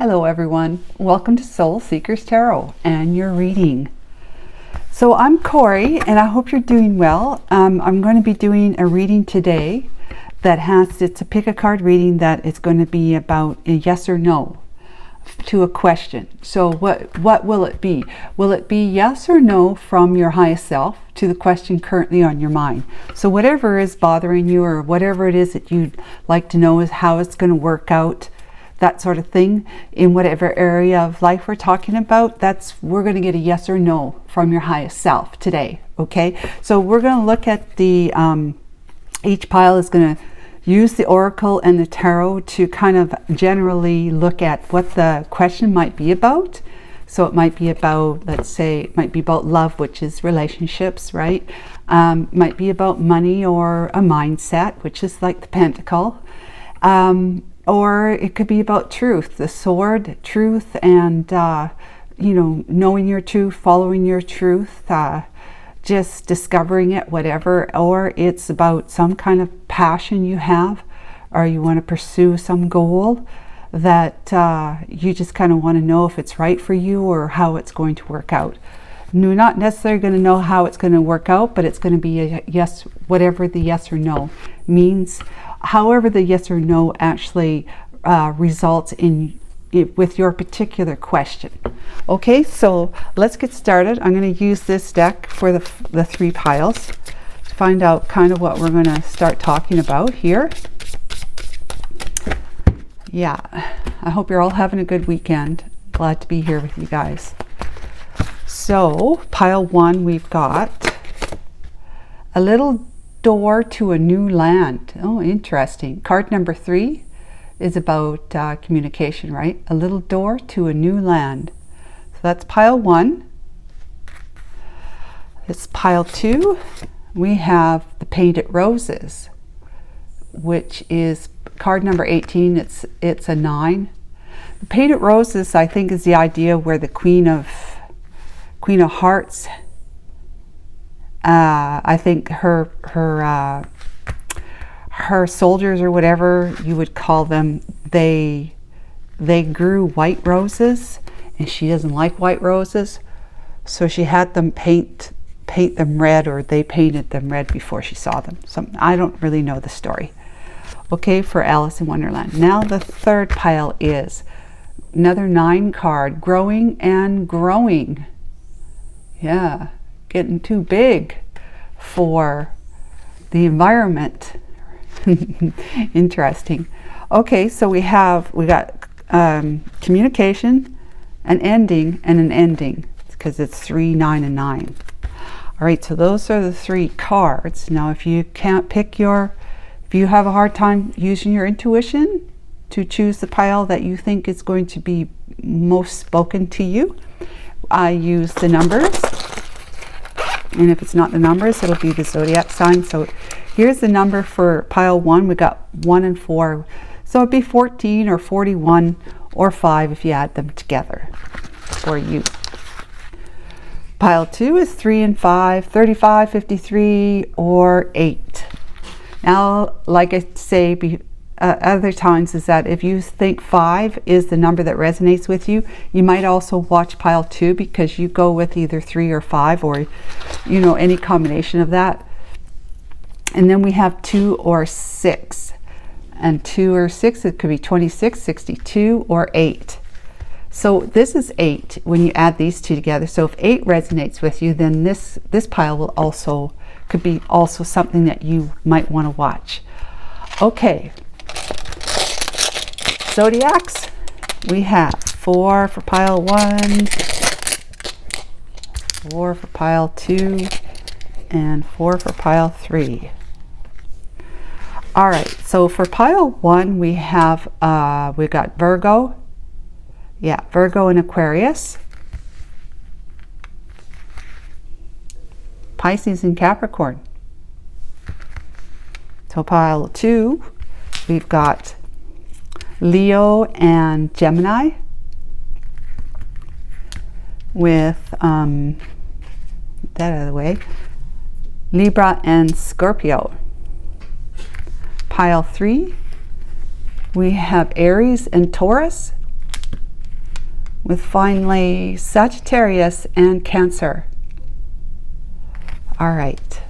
Hello everyone, welcome to Soul Seekers Tarot and your reading. So I'm Corey and I hope you're doing well. I'm going to be doing a reading today it's a pick a card reading that is going to be about a yes or no to a question. So what will it be? Will it be yes or no from your highest self to the question currently on your mind? So whatever is bothering you or whatever it is that you'd like to know is how it's going to work out, that sort of thing, in whatever area of life we're talking about, we're going to get a yes or no from your highest self today. Okay, so we're going to look at the each pile is going to use the oracle and the tarot to kind of generally look at what the question might be about. So it might be about, let's say, it might be about love, which is relationships, right? Might be about money or a mindset, which is like the pentacle. Or it could be about truth, the sword, truth, and knowing your truth, following your truth, just discovering it, whatever. Or it's about some kind of passion you have, or you want to pursue some goal that you just kind of want to know if it's right for you or how it's going to work out. You're not necessarily going to know how it's going to work out, but it's going to be a yes, whatever the yes or no means. However the yes or no actually results in with your particular question. Okay, so let's get started. I'm going to use this deck for the three piles to find out kind of what we're going to start talking about here. Yeah, I hope you're all having a good weekend. Glad to be here with you guys. So pile one, we've got a little door to a new land. Oh, interesting. Card number 3 is about communication, right? A little door to a new land. So that's pile 1. It's pile 2. We have the Painted Roses, which is card number 18. It's a 9. The Painted Roses, I think, is the idea where the Queen of Hearts, I think her soldiers, or whatever you would call them, they grew white roses, and she doesn't like white roses, so she had them paint them red, or they painted them red before she saw them. I don't really know the story. Okay, for Alice in Wonderland. Now the third pile is another 9 card, growing and growing. Yeah, getting too big for the environment. Interesting. Okay, so we got communication, an ending, and an ending, because it's 3, 9, and 9. All right, so those are the 3 cards. Now, if you can't pick if you have a hard time using your intuition to choose the pile that you think is going to be most spoken to you, I use the numbers. And if it's not the numbers, it'll be the zodiac sign. So here's the number for pile 1. We got 1 and 4. So it'd be 14 or 41 or 5 if you add them together for you. Pile 2 is 3 and 5, 35, 53, or 8. Now, like I say other times, is that if you think 5 is the number that resonates with you, you might also watch pile 2, because you go with either 3 or 5, or any combination of that. And then we have 2 or 6, and 2 or 6, it could be 26, 62, or 8. So this is 8 when you add these two together. So if 8 resonates with you, then this pile could be also something that you might want to watch. Okay, zodiacs, we have 4 for pile 1, 4 for pile 2, and 4 for pile 3. All right, so for pile 1, we have we've got Virgo. Yeah, Virgo and Aquarius. Pisces and Capricorn. So pile 2, we've got Leo and Gemini, with that out of the way, Libra and Scorpio. Pile 3, we have Aries and Taurus, with finally Sagittarius and Cancer. All right.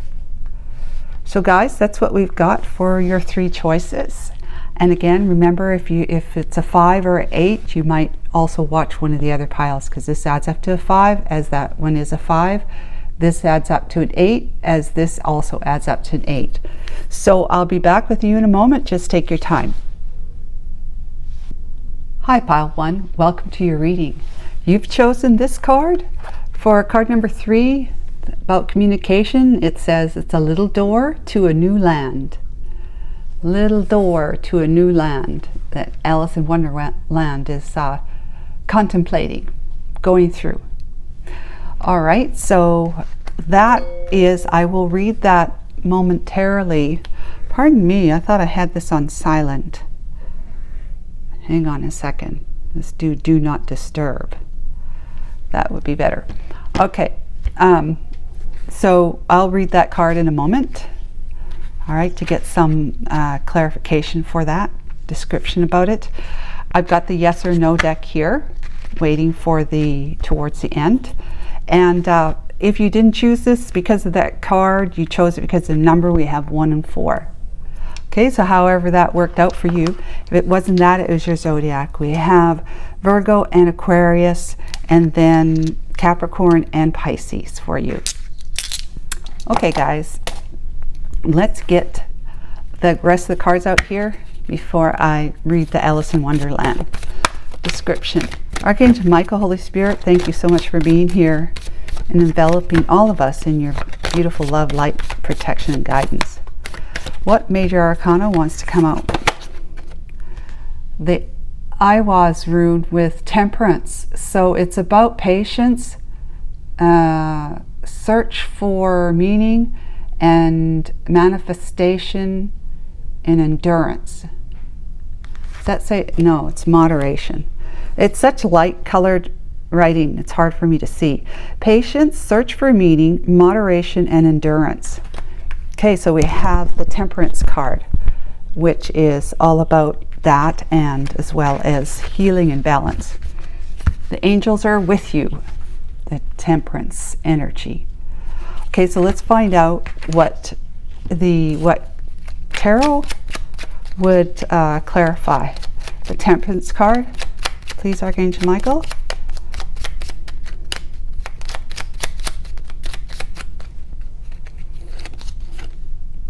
So guys, that's what we've got for your 3 choices. And again, remember, if it's a 5 or an 8, you might also watch one of the other piles, because this adds up to a 5, as that one is a 5. This adds up to an 8, as this also adds up to an 8. So I'll be back with you in a moment. Just take your time. Hi, pile 1. Welcome to your reading. You've chosen this card for card number 3, about communication. It says it's a little door to a new land. Little door to a new land that Alice in Wonderland is contemplating, going through. All right, so that is, I will read that momentarily. Pardon me, I thought I had this on silent. Hang on a second. Let's do not disturb. That would be better. Okay, so I'll read that card in a moment. All right, to get some clarification for that, description about it. I've got the yes or no deck here, waiting for towards the end. And if you didn't choose this because of that card, you chose it because of the number. We have 1 and 4. Okay, so however that worked out for you. If it wasn't that, it was your zodiac. We have Virgo and Aquarius, and then Capricorn and Pisces for you. Okay, guys. Let's get the rest of the cards out here before I read the Alice in Wonderland description. Archangel Michael, Holy Spirit, thank you so much for being here and enveloping all of us in your beautiful love, light, protection, and guidance. What major arcana wants to come out? The Iwas rune with Temperance. So it's about patience, search for meaning, and manifestation and endurance. Does that say? No, it's moderation. It's such light colored writing, it's hard for me to see. Patience, search for meaning, moderation, and endurance. Okay, so we have the Temperance card, which is all about that, and as well as healing and balance. The angels are with you, the Temperance energy. Okay, so let's find out what tarot would clarify. The Temperance card, please, Archangel Michael.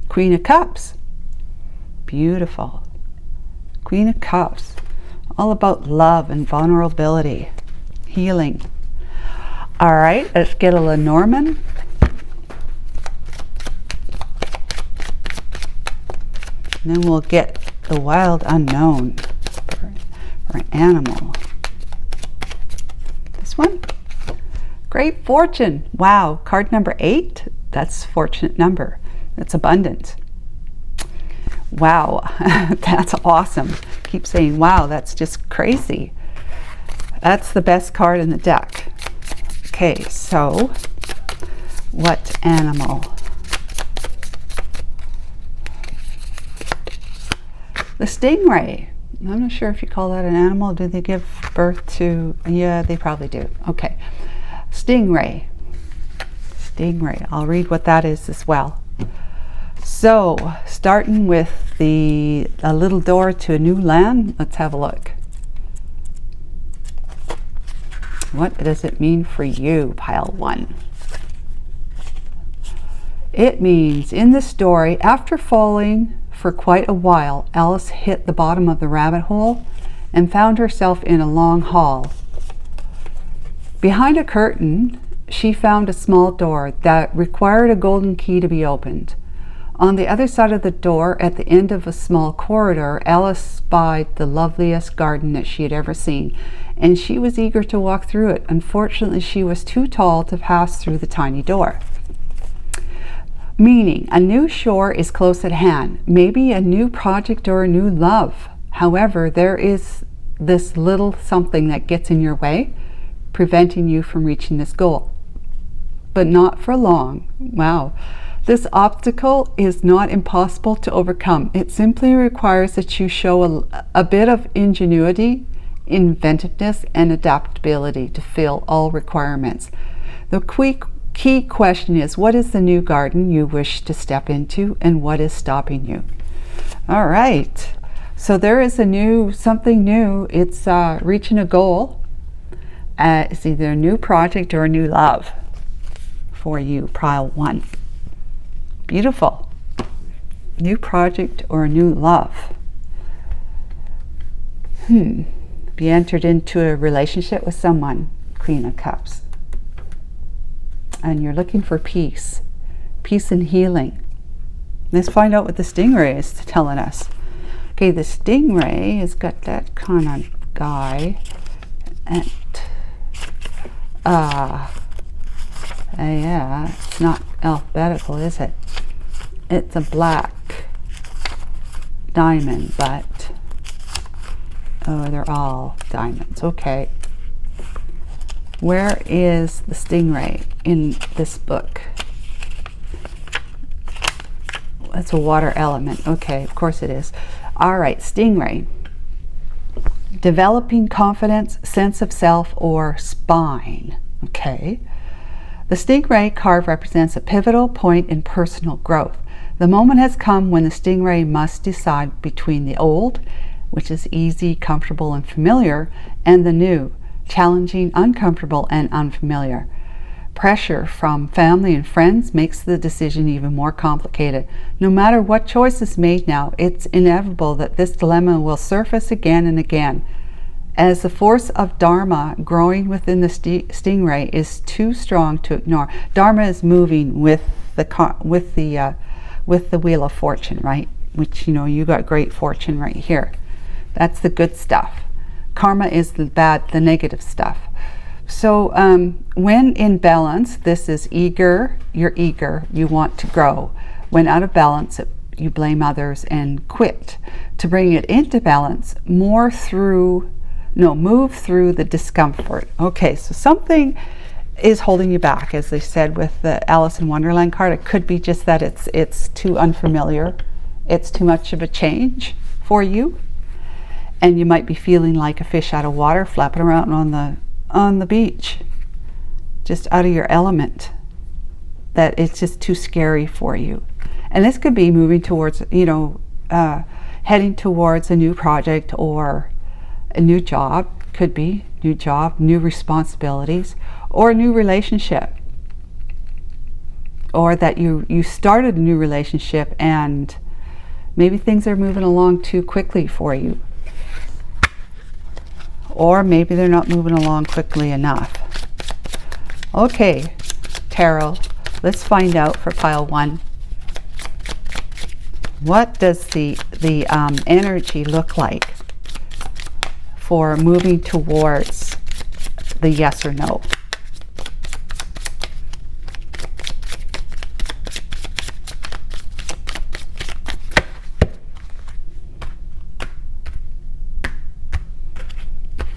Queen of Cups, beautiful. Queen of Cups, all about love and vulnerability, healing. All right, let's get a Lenormand. And then we'll get the Wild Unknown for an animal. This one, Great Fortune. Wow, card number 8, that's fortunate number. That's abundant. Wow, that's awesome. Keep saying wow, that's just crazy. That's the best card in the deck. Okay, so what animal? The stingray. I'm not sure if you call that an animal. Do they give birth to? Yeah, they probably do. Okay. Stingray. Stingray. I'll read what that is as well. So, starting with a little door to a new land, let's have a look. What does it mean for you, pile 1? It means, in the story, after falling for quite a while, Alice hit the bottom of the rabbit hole and found herself in a long hall. Behind a curtain, she found a small door that required a golden key to be opened. On the other side of the door, at the end of a small corridor, Alice spied the loveliest garden that she had ever seen, and she was eager to walk through it. Unfortunately, she was too tall to pass through the tiny door. Meaning, a new shore is close at hand, maybe a new project or a new love. However, there is this little something that gets in your way, preventing you from reaching this goal. But not for long. Wow. This obstacle is not impossible to overcome. It simply requires that you show a bit of ingenuity inventiveness and adaptability to fill all requirements. The key question is, what is the new garden you wish to step into, and what is stopping you? All right, so there is something new. It's reaching a goal. It's either a new project or a new love for you, pile 1. Beautiful. New project or a new love. Be entered into a relationship with someone, Queen of Cups. And you're looking for peace and healing. Let's find out what the stingray is telling us. Okay, the stingray has got that kind of guy. And yeah, it's not alphabetical, is it? It's a black diamond, but they're all diamonds. Okay. Where is the stingray in this book? That's a water element. Okay, of course it is. All right, stingray. Developing confidence, sense of self, or spine. Okay. The stingray card represents a pivotal point in personal growth. The moment has come when the stingray must decide between the old, which is easy, comfortable, and familiar, and the new, challenging, uncomfortable, and unfamiliar. Pressure from family and friends makes the decision even more complicated. No matter what choice is made now, it's inevitable that this dilemma will surface again and again. As the force of Dharma growing within the stingray is too strong to ignore. Dharma is moving with the Wheel of Fortune, right? Which, you got great fortune right here. That's the good stuff. Karma is the negative stuff. So when in balance, this is eager, you're eager, you want to grow. When out of balance, you blame others and quit. To bring it into balance, move through the discomfort. Okay, so something is holding you back, as they said with the Alice in Wonderland card. It could be just that it's too unfamiliar. It's too much of a change for you. And you might be feeling like a fish out of water, flapping around on the beach, just out of your element, that it's just too scary for you. And this could be moving towards, heading towards a new project or a new job. Could be new job, new responsibilities, or a new relationship, or that you started a new relationship and maybe things are moving along too quickly for you. Or maybe they're not moving along quickly enough. Okay, Tarot, let's find out for pile 1. What does the energy look like for moving towards the yes or no?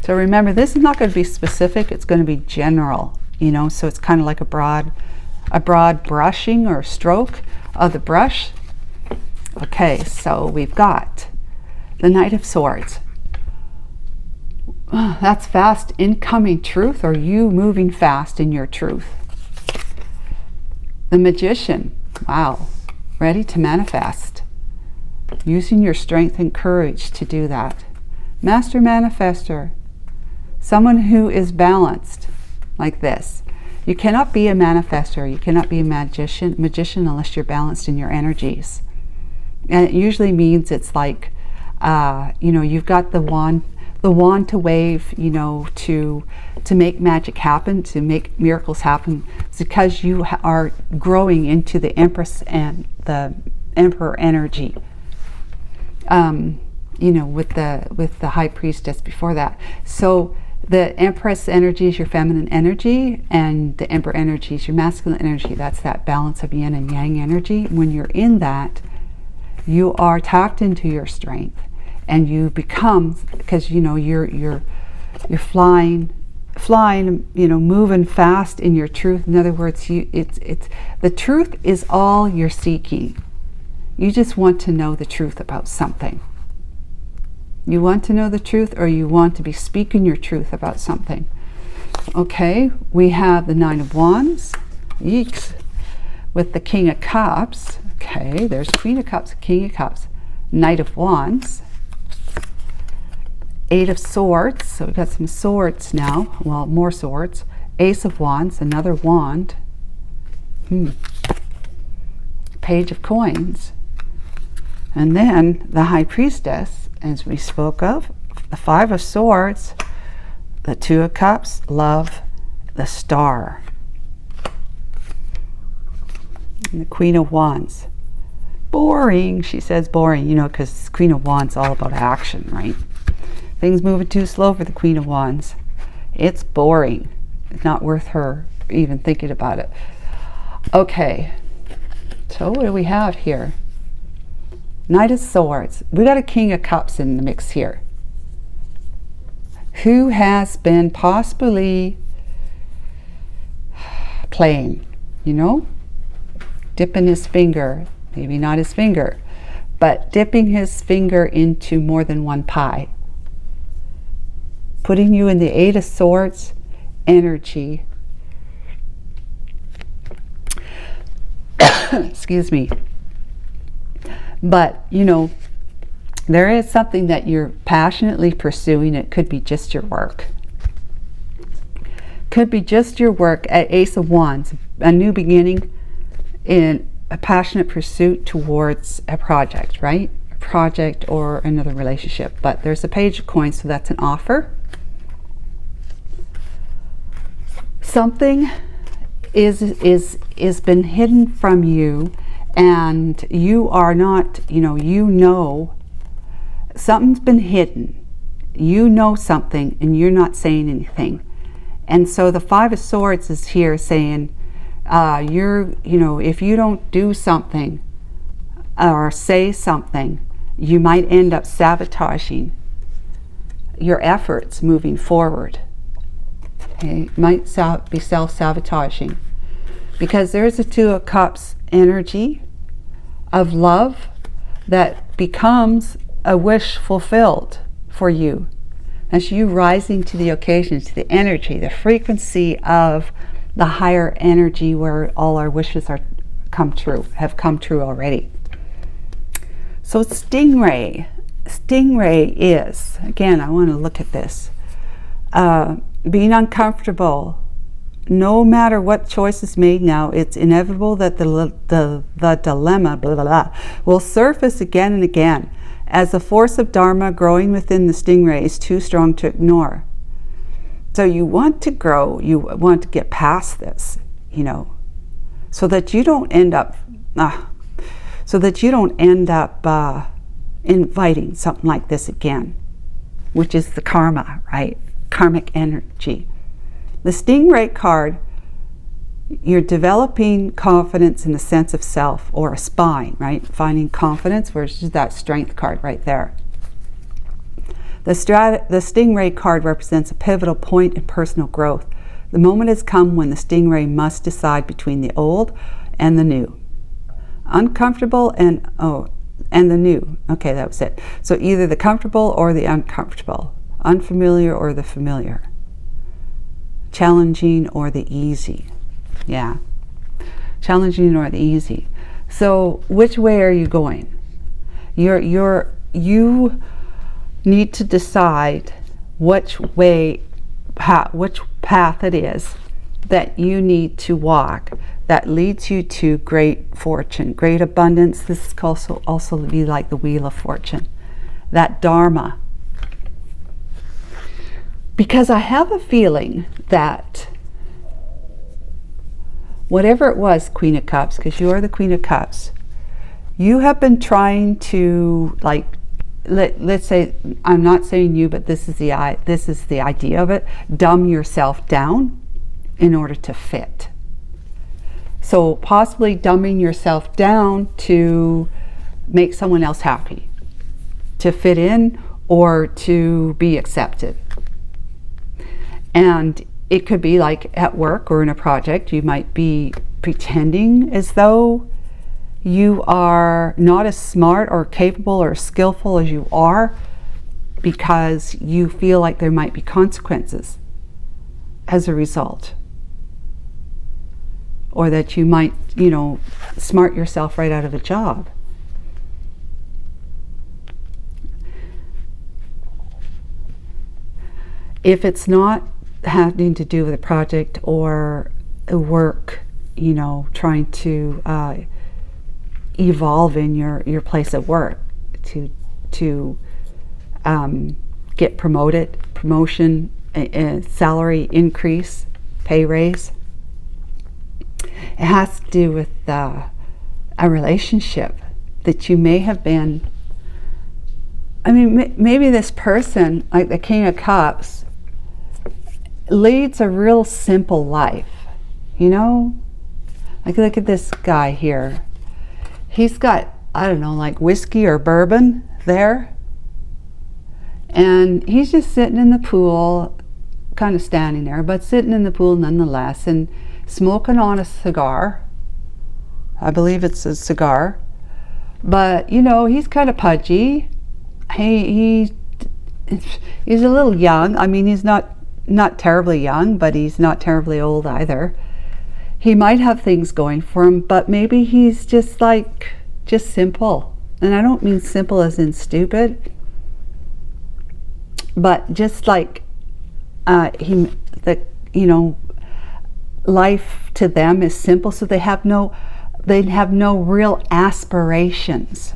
So remember, this is not going to be specific, it's going to be general, so it's kind of like a broad brushing or stroke of the brush. Okay, so we've got the Knight of Swords. That's fast incoming truth, or you moving fast in your truth. The Magician, wow, ready to manifest. Using your strength and courage to do that. Master Manifester. Someone who is balanced like this. You cannot be a manifester, you cannot be a magician unless you're balanced in your energies. And it usually means it's like, you've got the wand to wave, to make magic happen, to make miracles happen. It's because you are growing into the Empress and the Emperor energy. With the High Priestess before that. So the Empress energy is your feminine energy, and the Emperor energy is your masculine energy. That's that balance of yin and yang energy. When you're in that, you are tapped into your strength, and you become, because you're flying, moving fast in your truth. In other words, it's the truth is all you're seeking. You just want to know the truth about something. You want to know the truth, or you want to be speaking your truth about something. Okay, we have the Nine of Wands. Yeeks. With the King of Cups. Okay, there's Queen of Cups, King of Cups. Knight of Wands. Eight of Swords. So we've got some swords now. Well, more swords. Ace of Wands, another wand. Page of Coins. And then the High Priestess, as we spoke of, the Five of Swords, the Two of Cups, Love, the Star, and the Queen of Wands. Boring, she says boring, you know, because Queen of Wands is all about action, right? Things moving too slow for the Queen of Wands. It's boring. It's not worth her even thinking about it. Okay, so what do we have here? Knight of Swords. We got a King of Cups in the mix here, who has been possibly playing, you know, dipping his finger, maybe not his finger, but dipping his finger into more than one pie, putting you in the Eight of Swords energy. Excuse me. But, you know, there is something that you're passionately pursuing. It could be just your work. Could be just your work. At Ace of Wands, a new beginning in a passionate pursuit towards a project, right? A project or another relationship. But there's a Page of Coins, so that's an offer. Something is been hidden from you, and you are not, you know something's been hidden. You know something and you're not saying anything. And so the Five of Swords is here saying, if you don't do something or say something, you might end up sabotaging your efforts moving forward. Okay, might be self-sabotaging, because there's a Two of Cups energy of love that becomes a wish fulfilled for you. That's you rising to the occasion, to the energy, the frequency of the higher energy where all our wishes have come true already. So Stingray is, again, I want to look at this, being uncomfortable. No matter what choice is made now, it's inevitable that the dilemma will surface again and again, as the force of Dharma growing within the stingray is too strong to ignore. So you want to grow, you want to get past this, so that you don't end up inviting something like this again, which is the karma, right? Karmic energy. The Stingray card, you're developing confidence in a sense of self, or a spine, right? Finding confidence, versus that strength card right there. The Stingray card represents a pivotal point in personal growth. The moment has come when the Stingray must decide between the old and the new. Uncomfortable and the new. Okay, that was it. So either the comfortable or the uncomfortable. Unfamiliar or the familiar. Challenging or the easy. Yeah. Challenging or the easy. So which way are you going? You need to decide which path it is that you need to walk that leads you to great fortune, great abundance. This can also be like the Wheel of Fortune, that Dharma. Because I have a feeling that whatever it was, Queen of Cups, because you are the Queen of Cups, you have been trying to, like, let's say, I'm not saying you, but this is the idea of it, dumb yourself down in order to fit. So possibly dumbing yourself down to make someone else happy, to fit in or to be accepted. And it could be like at work or in a project, you might be pretending as though you are not as smart or capable or skillful as you are, because you feel like there might be consequences as a result. Or that you might, you know, smart yourself right out of a job. If it's not having to do with a project or a work, you know, trying to evolve in your place of work, to get promoted, promotion, a salary increase, pay raise. It has to do with a relationship that you may have been. I mean, maybe this person, like the King of Cups, leads a real simple life, you know? Like, look at this guy here. He's got, I don't know, like whiskey or bourbon there. And he's just sitting in the pool, kind of standing there, but sitting in the pool nonetheless, and smoking on a cigar. I believe it's a cigar. But, you know, he's kind of pudgy. He's a little young. I mean, he's not terribly young, but he's not terribly old either. He might have things going for him, but maybe he's just simple. And I don't mean simple as in stupid, but just like life to them is simple, so they have no real aspirations,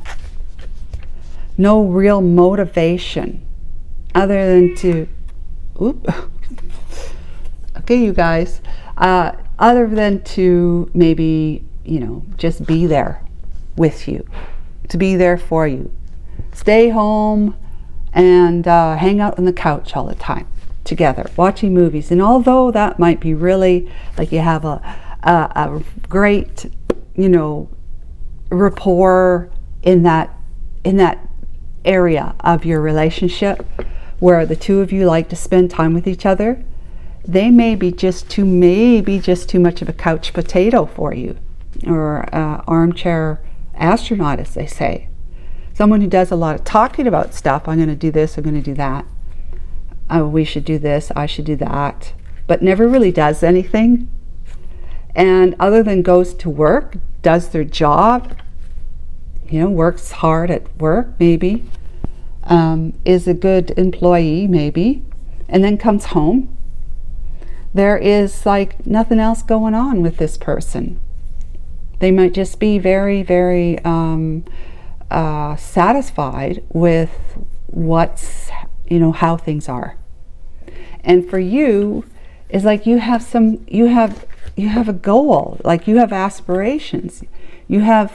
no real motivation other than to okay, you guys, other than to maybe, you know, just be there with you, to be there for you, stay home and hang out on the couch all the time together, watching movies. And although that might be really, like, you have a great, you know, rapport in that area of your relationship where the two of you like to spend time with each other, they may be just too much of a couch potato for you, or armchair astronaut, as they say. Someone who does a lot of talking about stuff. I'm going to do this, I'm going to do that. We should do this, I should do that. But never really does anything. And other than goes to work, does their job, you know, works hard at work maybe, is a good employee maybe, and then comes home. There is like nothing else going on with this person. They might just be very, very satisfied with what's, you know, how things are. And for you, it's like you have a goal, like you have aspirations, you have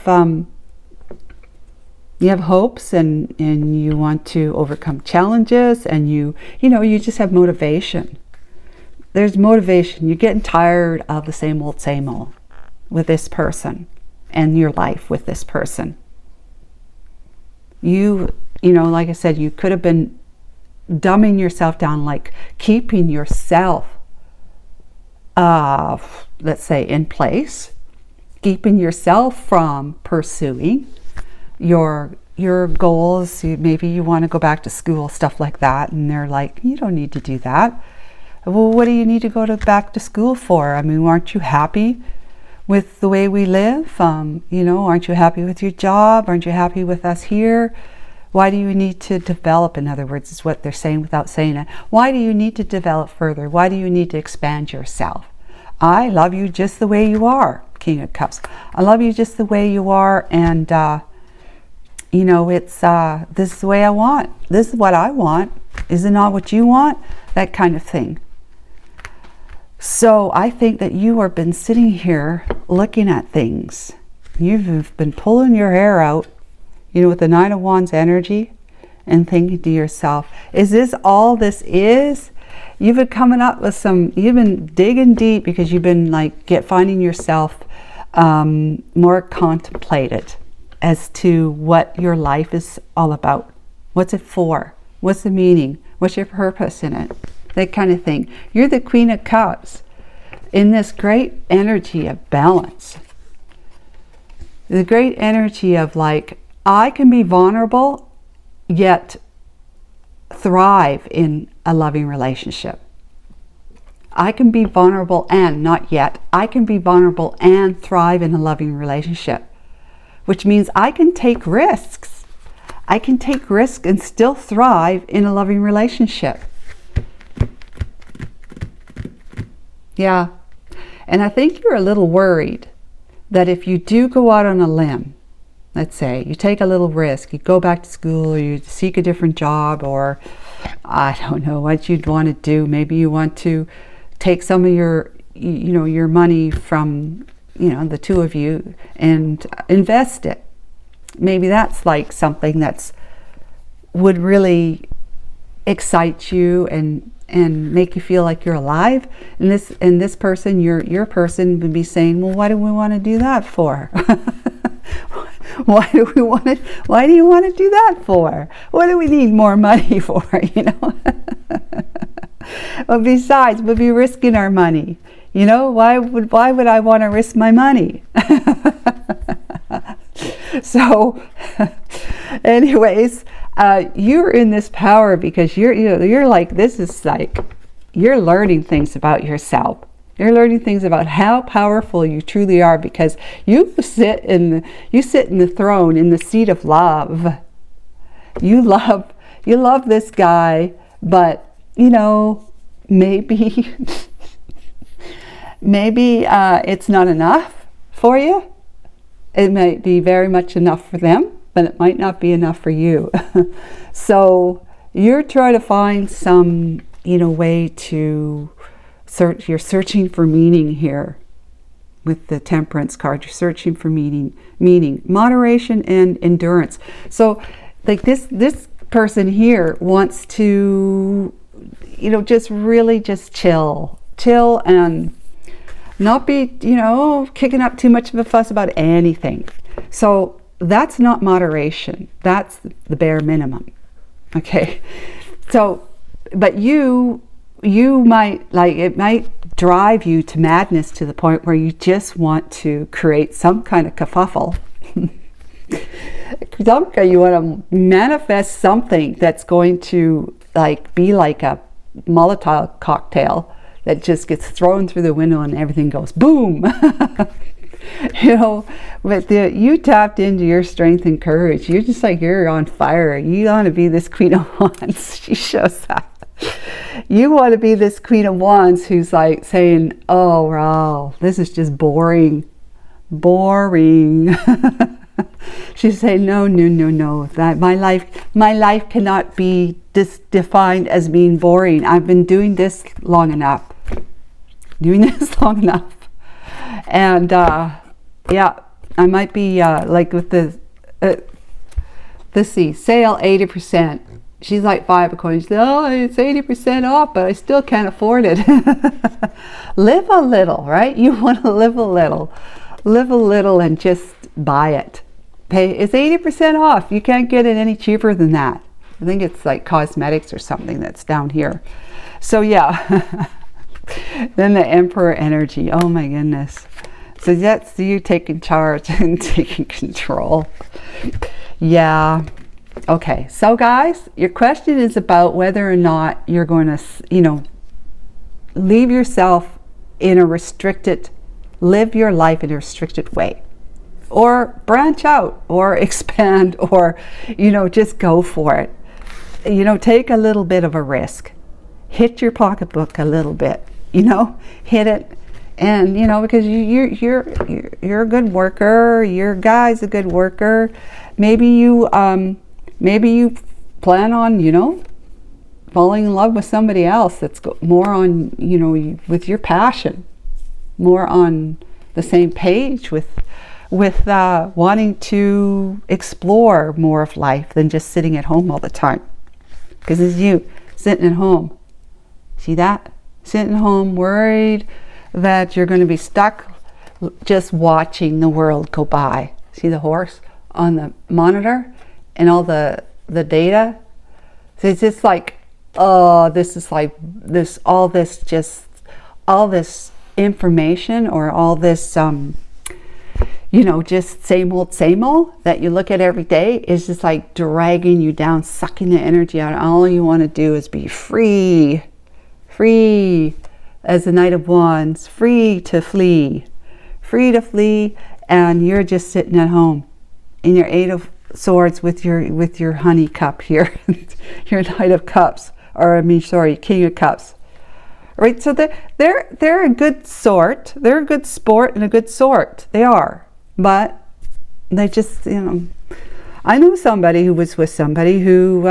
hopes, and you want to overcome challenges, and you just have motivation. There's motivation. You're getting tired of the same old with this person and your life with this person. You know, like I said, you could have been dumbing yourself down, like keeping yourself, let's say, in place, keeping yourself from pursuing your goals. Maybe you want to go back to school, stuff like that, and they're like, you don't need to do that. Well, what do you need to go back to school for? I mean, aren't you happy with the way we live? You know, aren't you happy with your job? Aren't you happy with us here? Why do you need to develop? In other words, is what they're saying without saying it. Why do you need to develop further? Why do you need to expand yourself? I love you just the way you are, King of Cups. I love you just the way you are, and you know, it's this is the way I want. This is what I want. Is it not what you want? That kind of thing. So I think that you have been sitting here looking at things. You've been pulling your hair out, you know, with the Nine of Wands energy, and thinking to yourself, is this all this is? You've been coming up with you've been digging deep, because you've been like finding yourself more contemplated as to what your life is all about. What's it for? What's the meaning? What's your purpose in it? That kind of thing. You're the Queen of Cups in this great energy of balance. The great energy of like, I can be vulnerable, yet thrive in a loving relationship. I can be vulnerable and, not yet, I can be vulnerable and thrive in a loving relationship, which means I can take risks. I can take risks and still thrive in a loving relationship. Yeah. And I think you're a little worried that if you do go out on a limb, let's say you take a little risk, you go back to school, or you seek a different job, or I don't know what you'd want to do. Maybe you want to take some of your, your money from, the two of you and invest it. Maybe that's like something that's would really excite you and make you feel like you're alive. And this person, your person would be saying, well, why do we want to do that for? Why do you want to do that for? What do we need more money for, Well, besides, we'll be risking our money. Why would I want to risk my money? So, anyways, you're in this power because you're like, this is like, you're learning things about yourself. You're learning things about how powerful you truly are, because you sit in the throne, in the seat of love. You love this guy, but maybe it's not enough for you. It might be very much enough for them, but it might not be enough for you. So you're trying to find some, way to search. You're searching for meaning here with the Temperance card. You're searching for meaning, moderation and endurance. So like this person here wants to, just really just chill and not be, kicking up too much of a fuss about anything. So that's not moderation. That's the bare minimum. Okay. So, but you might, it might drive you to madness to the point where you just want to create some kind of kerfuffle. You want to manifest something that's going to be like a Molotov cocktail that just gets thrown through the window and everything goes boom. But you tapped into your strength and courage. You're just like, you're on fire. You want to be this Queen of Wands. She shows that. You want to be this Queen of Wands who's like saying, oh, wow, this is just boring. She's saying, no. That my life cannot be defined as being boring. I've been doing this long enough. And yeah, I might be like with the sale 80%. She's like 5 of coins. Oh, it's 80% off, but I still can't afford it. Live a little, right? You want to live a little and just buy it. Pay. It's 80% off. You can't get it any cheaper than that. I think it's like cosmetics or something that's down here. So yeah. Then the Emperor energy. Oh my goodness. So that's you taking charge and taking control. Yeah. Okay. So guys, your question is about whether or not you're going to, leave yourself in a restricted, live your life in a restricted way, or branch out, or expand, or, just go for it. Take a little bit of a risk. Hit your pocketbook a little bit, hit it. And, because you're a good worker, your guy's a good worker. Maybe you plan on, falling in love with somebody else that's more on, with your passion, more on the same page with wanting to explore more of life than just sitting at home all the time. Because it's you sitting at home. See that? Sitting at home worried that you're going to be stuck just watching the world go by. See the horse on the monitor and all the data? So it's just like, oh, this is like this, all this information, or all this, you know, just same old that you look at every day is just like dragging you down, sucking the energy out. All you want to do is be free, free as the Knight of Wands, free to flee, and you're just sitting at home in your Eight of Swords with your honey cup here, your Knight of Cups, or I mean, sorry, King of Cups. Right, so they're a good sort. They're a good sport and a good sort. They are. But they just, you know, I know somebody who was with somebody who,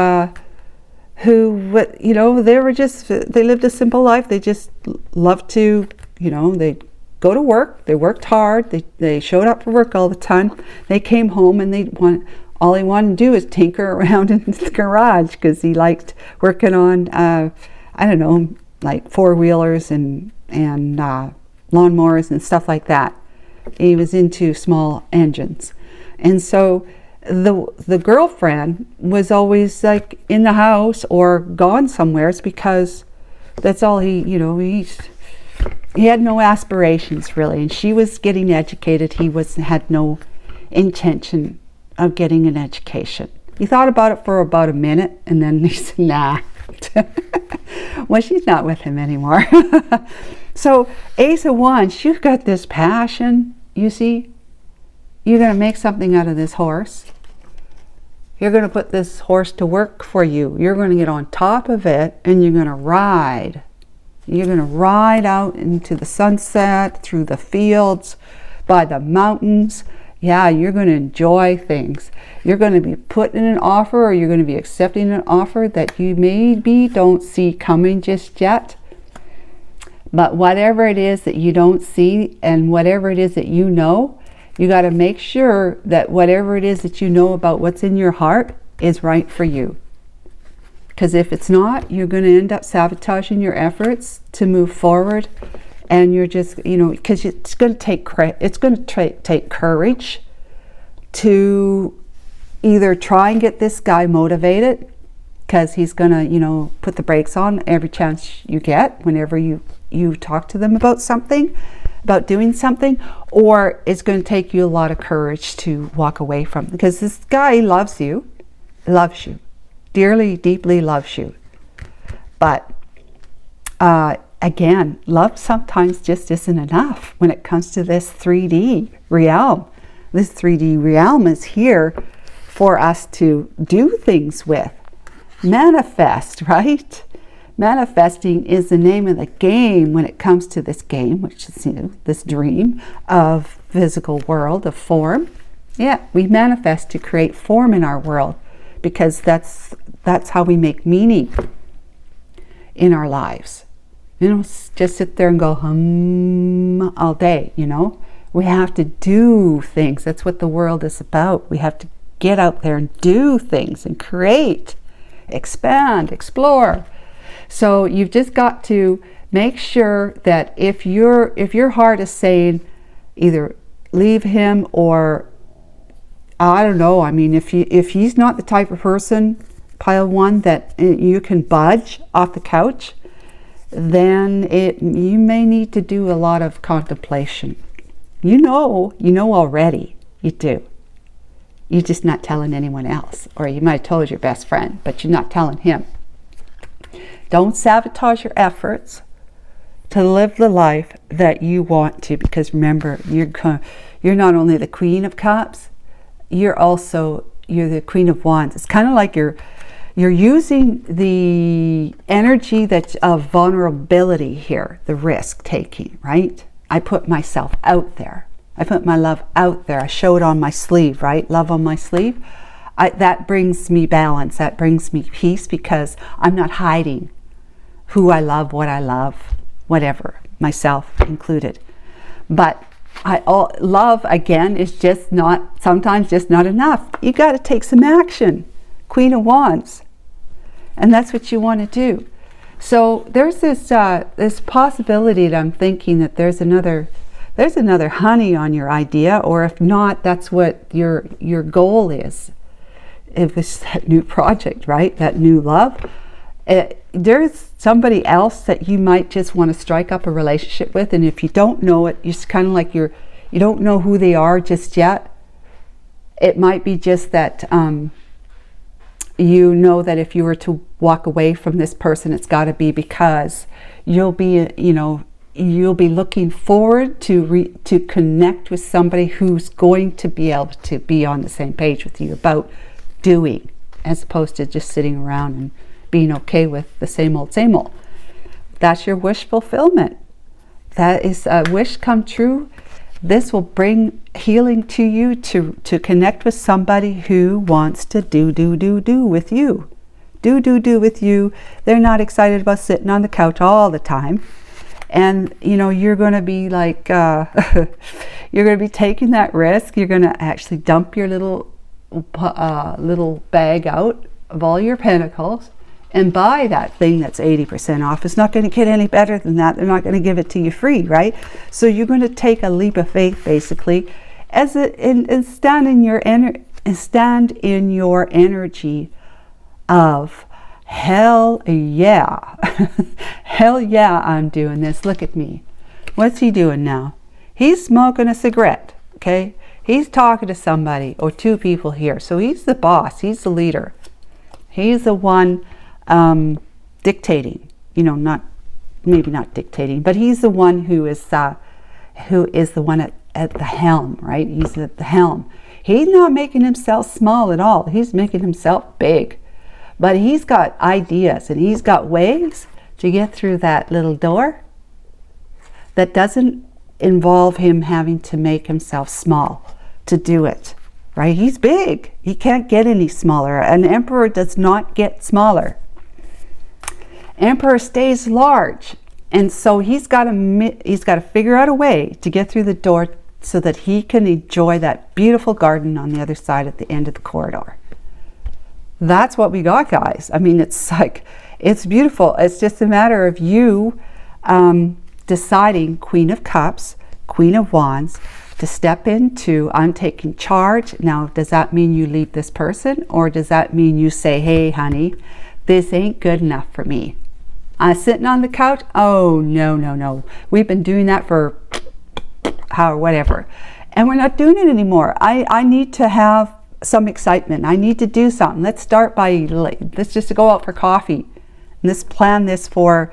you know, they lived a simple life. They just loved to, you know, they go to work. They worked hard. They showed up for work all the time. They came home and all he wanted to do is tinker around in the garage because he liked working on, I don't know, like four-wheelers and lawnmowers and stuff like that. He was into small engines. And so the girlfriend was always like in the house or gone somewhere because that's all he had no aspirations really. And she was getting educated. He had no intention of getting an education. He thought about it for about a minute and then he said, nah. Well, she's not with him anymore. So Ace of Wands, you've got this passion, you see. You're going to make something out of this horse. You're going to put this horse to work for you. You're going to get on top of it and you're going to ride. You're going to ride out into the sunset, through the fields, by the mountains. Yeah, you're going to enjoy things. You're going to be put in an offer, or you're going to be accepting an offer that you maybe don't see coming just yet. But whatever it is that you don't see and whatever it is that you know, you got to make sure that whatever it is that you know about what's in your heart is right for you. Because if it's not, you're going to end up sabotaging your efforts to move forward. And you're just, you know, because it's going to take courage to either try and get this guy motivated, because he's going to, you know, put the brakes on every chance you get whenever you talk to them about something, about doing something, or it's going to take you a lot of courage to walk away from, because this guy loves you, dearly, deeply loves you. But again, love sometimes just isn't enough when it comes to this 3D realm. This 3D realm is here for us to do things with. Manifest, right? Manifesting is the name of the game when it comes to this game, which is, you know, this dream of physical world, of form. Yeah, we manifest to create form in our world because that's how we make meaning in our lives. You know, just sit there and go hum all day, you know. We have to do things. That's what the world is about. We have to get out there and do things and create, expand, explore. So you've just got to make sure that if your heart is saying either leave him or I don't know, I mean, if he's not the type of person, pile one, that you can budge off the couch, then you may need to do a lot of contemplation. You know already, you do. You're just not telling anyone else, or you might have told your best friend, but you're not telling him. Don't sabotage your efforts to live the life that you want to, because remember, you're not only the Queen of Cups, you're the Queen of Wands. It's kind of like you're using the energy that's of vulnerability here, the risk taking, right? I put myself out there. I put my love out there. I show it on my sleeve, right? Love on my sleeve. That brings me balance. That brings me peace, because I'm not hiding who I love, what I love, whatever, myself included. But love, again, is sometimes just not enough. You got to take some action. Queen of Wands. And that's what you want to do. So there's this possibility that I'm thinking that there's another honey on your idea, or if not, that's what your goal is. If it's that new project, right? That new love. There's somebody else that you might just want to strike up a relationship with, and if you don't know it, it's kind of like you're You don't know who they are just yet. It might be just that you know that if you were to walk away from this person, it's got to be because you'll be, you'll be looking forward to connect with somebody who's going to be able to be on the same page with you about doing, as opposed to just sitting around and being okay with the same old, same old. That's your wish fulfillment. That is a wish come true. This will bring healing to you to connect with somebody who wants to do with you. Do with you. They're not excited about sitting on the couch all the time. And, you're going to be like, you're going to be taking that risk. You're going to actually dump your little bag out of all your pentacles and buy that thing that's 80% off. It's not going to get any better than that. They're not going to give it to you free, right? So you're going to take a leap of faith, basically, and stand in your energy of hell yeah. Hell yeah, I'm doing this. Look at me. What's he doing now? He's smoking a cigarette, okay? He's talking to somebody or two people here. So he's the boss. He's the leader. He's the one dictating, maybe not dictating, but he's the one who is the one at the helm, right? He's at the helm. He's not making himself small at all. He's making himself big, but he's got ideas and he's got ways to get through that little door that doesn't involve him having to make himself small to do it, right? He's big. He can't get any smaller. An emperor does not get smaller. Emperor stays large, and so he's got to figure out a way to get through the door so that he can enjoy that beautiful garden on the other side at the end of the corridor. That's what we got, guys. I mean, it's beautiful. It's just a matter of you deciding, Queen of Cups, Queen of Wands, to step into, I'm taking charge. Now, does that mean you leave this person, or does that mean you say, hey, honey, this ain't good enough for me? I'm sitting on the couch. Oh, no. We've been doing that for whatever. And we're not doing it anymore. I need to have some excitement. I need to do something. Let's just go out for coffee. And let's plan this for,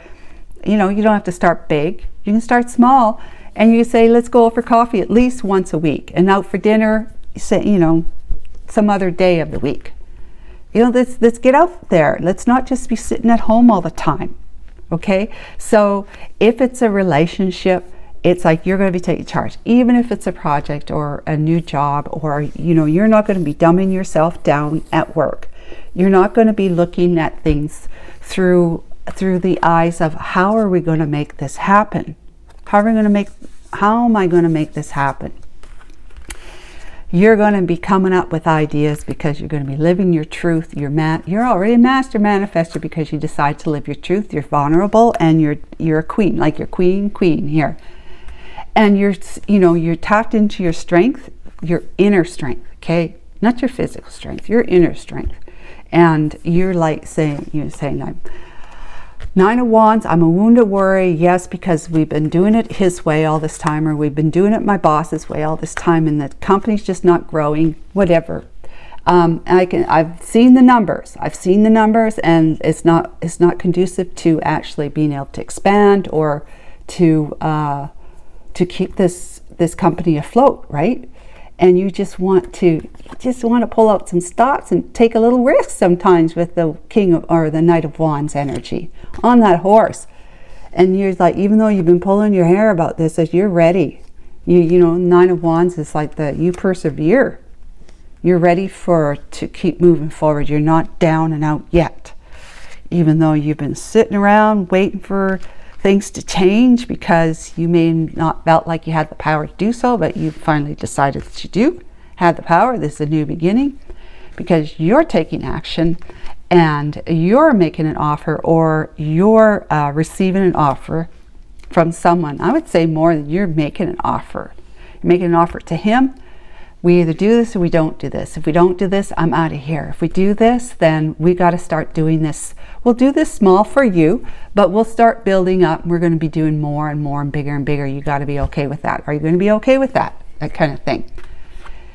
you don't have to start big. You can start small. And you say, let's go out for coffee at least once a week. And out for dinner, some other day of the week. Let's get out there. Let's not just be sitting at home all the time. Okay? So if it's a relationship, it's like you're going to be taking charge. Even if it's a project or a new job, or, you're not going to be dumbing yourself down at work. You're not going to be looking at things through the eyes of how are we going to make this happen? How am I going to make this happen? You're going to be coming up with ideas because you're going to be living your truth. You're already a master manifester because you decide to live your truth. You're vulnerable and you're a queen, like you're queen here. And you're tapped into your strength, your inner strength, okay? Not your physical strength, your inner strength. And you're saying, I'm Nine of Wands, I'm a wounded worry, yes, because we've been doing it his way all this time, or we've been doing it my boss's way all this time, and the company's just not growing, whatever. I've seen the numbers. And it's not conducive to actually being able to expand or to keep this company afloat, right? And you just want to pull out some stops and take a little risk sometimes with the the Knight of Wands energy on that horse. And you're like, even though you've been pulling your hair about this, as you're ready, Nine of Wands is like you persevere. You're ready to keep moving forward. You're not down and out yet, even though you've been sitting around waiting for things to change because you may not felt like you had the power to do so, but you finally decided that you do have the power. This is a new beginning because you're taking action and you're making an offer, or you're receiving an offer from someone. I would say more than you're making an offer. You're making an offer to him. We either do this or we don't do this. If we don't do this, I'm out of here. If we do this, then we got to start doing this. We'll do this small for you, but we'll start building up. We're going to be doing more and more and bigger and bigger. You got to be okay with that. Are you going to be okay with that? that kind of thing.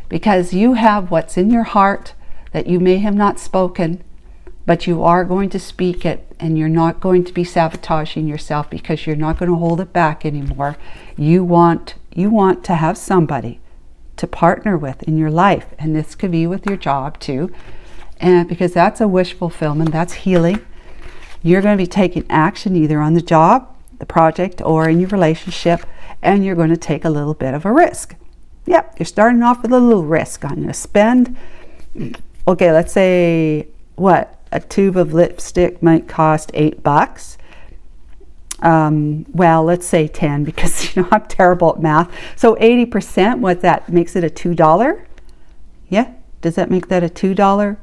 Because you have what's in your heart that you may have not spoken, but you are going to speak it, and you're not going to be sabotaging yourself because you're not going to hold it back anymore. You want to have somebody to partner with in your life, and this could be with your job too, and because that's a wish fulfillment, that's healing. You're going to be taking action either on the job, the project, or in your relationship, and you're going to take a little bit of a risk. Yep, you're starting off with a little risk. I'm going to spend, okay, let's say, what, a tube of lipstick might cost $8. Well, let's say 10, because I'm terrible at math. So 80%, what that makes it, a $2? Yeah, does that make that a $2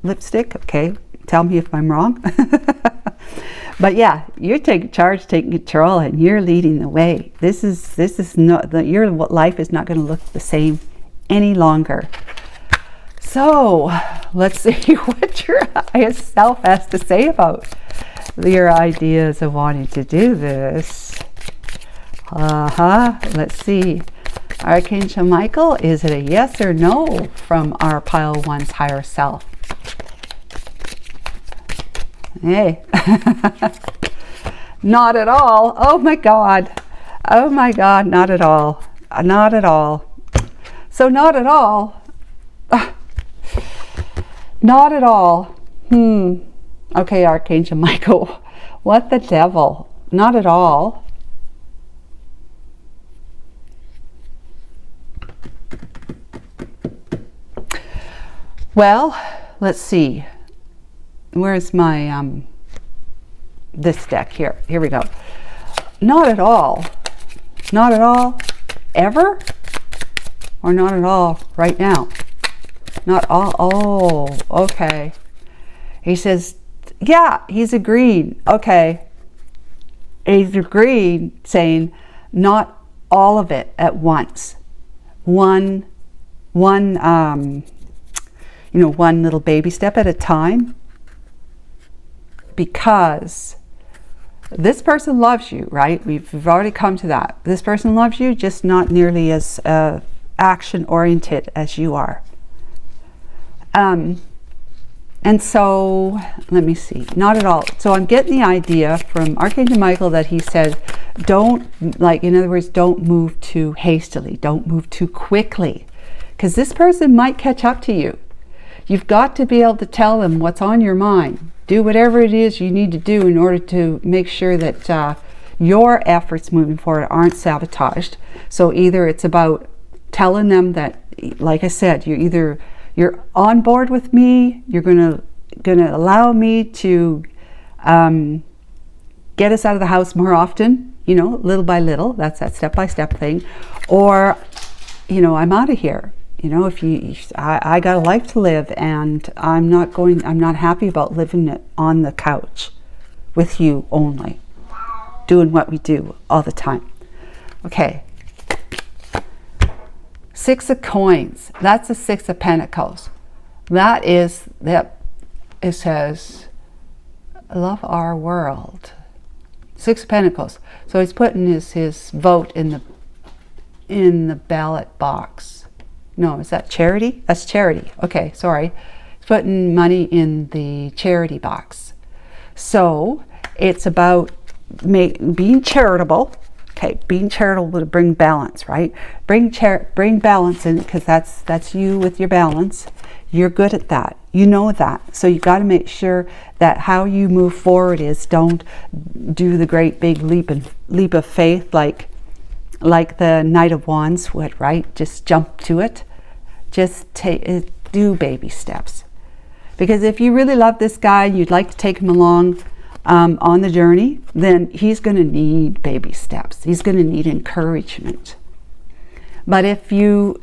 lipstick? Okay, tell me if I'm wrong. But yeah, you're taking charge, taking control, and you're leading the way. This is not your life is not going to look the same any longer. So let's see what your highest self has to say about your ideas of wanting to do this. Let's see. Archangel Michael, is it a yes or no from our pile one's higher self? Hey. Not at all. Oh my God, not at all. Not at all. So not at all. Not at all. Okay, Archangel Michael, what the devil? Not at all. Well, let's see. Where's my this deck here? Here we go. Not at all. Not at all. Ever? Or not at all right now? Not all. Oh, okay. He says, yeah, he's agreed. Okay. He's agreed, saying not all of it at once. One little baby step at a time. Because this person loves you, right? We've already come to that. This person loves you, just not nearly as action-oriented as you are. And so, let me see, not at all. So I'm getting the idea from Archangel Michael that he said, don't, like, in other words, don't move too hastily, don't move too quickly, because this person might catch up to you. You've got to be able to tell them what's on your mind. Do whatever it is you need to do in order to make sure that your efforts moving forward aren't sabotaged. So either it's about telling them that, like I said, you're on board with me, you're gonna allow me to get us out of the house more often, little by little. That's that step-by-step thing. Or, I'm out of here. I got a life to live, and I'm not happy about living it on the couch with you only, doing what we do all the time. Okay. 6 of Coins. That's the 6 of Pentacles. It says, love our world. 6 of Pentacles. So he's putting his vote in the ballot box. No, is that charity? That's charity. Okay, sorry. He's putting money in the charity box. So it's about being charitable. Okay, being charitable to bring balance, right? Bring balance in, because that's you with your balance. You're good at that. You know that. So you got to make sure that how you move forward is, don't do the great big leap of faith like the Knight of Wands would, right? Just jump to it. Just do baby steps. Because if you really love this guy and you'd like to take him along on the journey, then he's going to need baby steps. He's going to need encouragement. But if you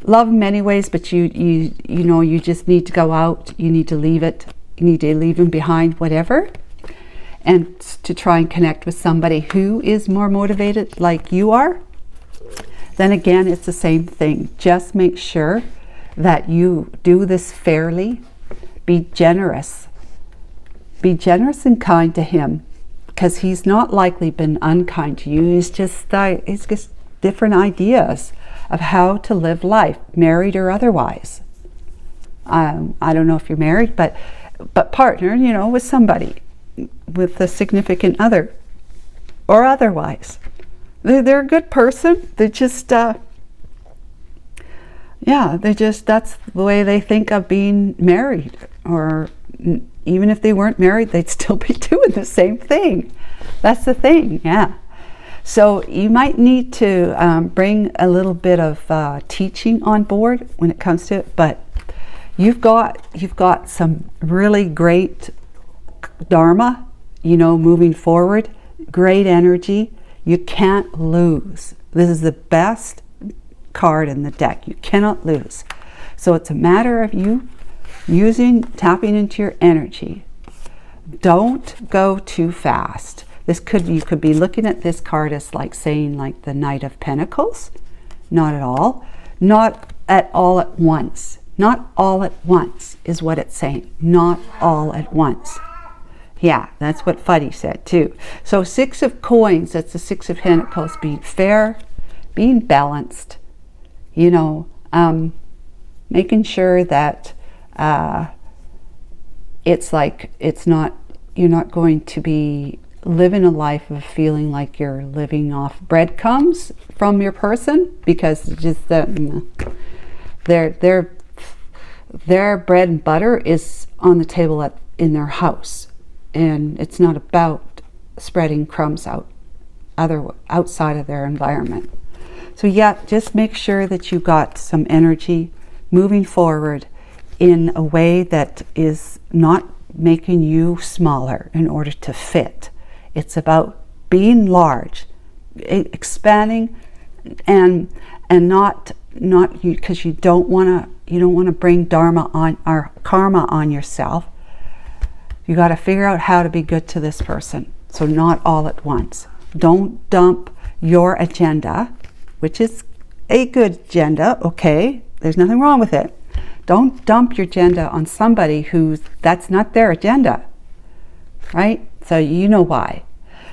love him anyways, but you just need to go out, you need to leave it, you need to leave him behind, whatever, and to try and connect with somebody who is more motivated like you are, then again, it's the same thing. Just make sure that you do this fairly. Be generous. Be generous and kind to him, because he's not likely been unkind to you. He's just different ideas of how to live life, married or otherwise. I don't know if you're married, but partnered, you know, with somebody, with a significant other, or otherwise. They're a good person. They just, that's the way they think of being married. Or even if they weren't married, they'd still be doing the same thing. That's the thing, yeah. So you might need to bring a little bit of teaching on board when it comes to it, but you've got some really great dharma, you know, moving forward, great energy. You can't lose. This is the best card in the deck. You cannot lose. So it's a matter of you tapping into your energy. Don't go too fast. You could be looking at this card as like saying like the Knight of Pentacles. Not at all. Not at all at once. Not all at once is what it's saying. Not all at once. Yeah, that's what Fuddy said too. So 6 of coins, that's the 6 of Pentacles, being fair, being balanced, you know, making sure that you're not going to be living a life of feeling like you're living off breadcrumbs from your person, because just their bread and butter is on the table in their house, and it's not about spreading crumbs outside of their environment. So yeah, just make sure that you got some energy moving forward in a way that is not making you smaller in order to fit. It's about being large, expanding, and not because you don't want to bring dharma on or karma on yourself. You got to figure out how to be good to this person. So not all at once. Don't dump your agenda, which is a good agenda, okay? There's nothing wrong with it. Don't dump your agenda on somebody that's not their agenda, right? So you know why.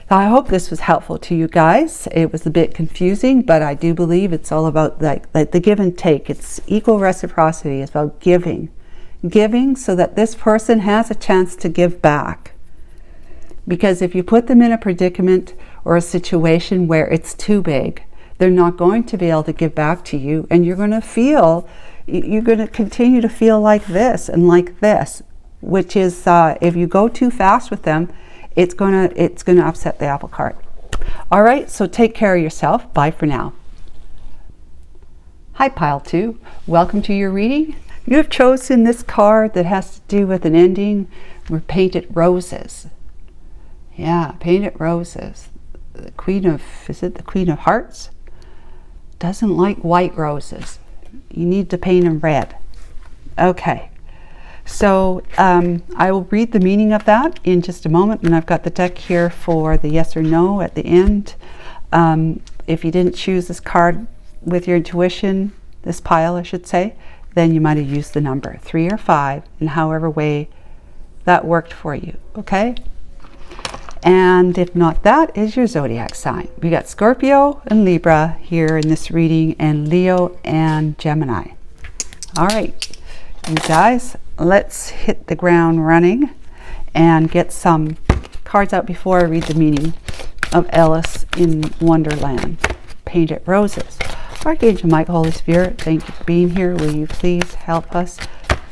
So I hope this was helpful to you guys. It was a bit confusing, but I do believe it's all about like the give and take. It's equal reciprocity. It's about giving so that this person has a chance to give back. Because if you put them in a predicament or a situation where it's too big, they're not going to be able to give back to you, and you're going to continue to feel like this and like this, which is if you go too fast with them, it's going to upset the apple cart. All right, so take care of yourself. Bye for now. Hi, Pile 2. Welcome to your reading. You have chosen this card that has to do with an ending. We're painted roses. Yeah, painted roses. The Queen of Hearts? Doesn't like white roses. You need to paint them red. Okay. So I will read the meaning of that in just a moment, and I've got the deck here for the yes or no at the end. If you didn't choose this card with your intuition, this pile I should say, then you might have used the number 3 or 5 in however way that worked for you, okay? And if not, that is your zodiac sign. We got Scorpio and Libra here in this reading, and Leo and Gemini. All right, you guys, let's hit the ground running and get some cards out before I read the meaning of Alice in Wonderland. Painted Roses. Archangel Michael, Holy Spirit, thank you for being here. Will you please help us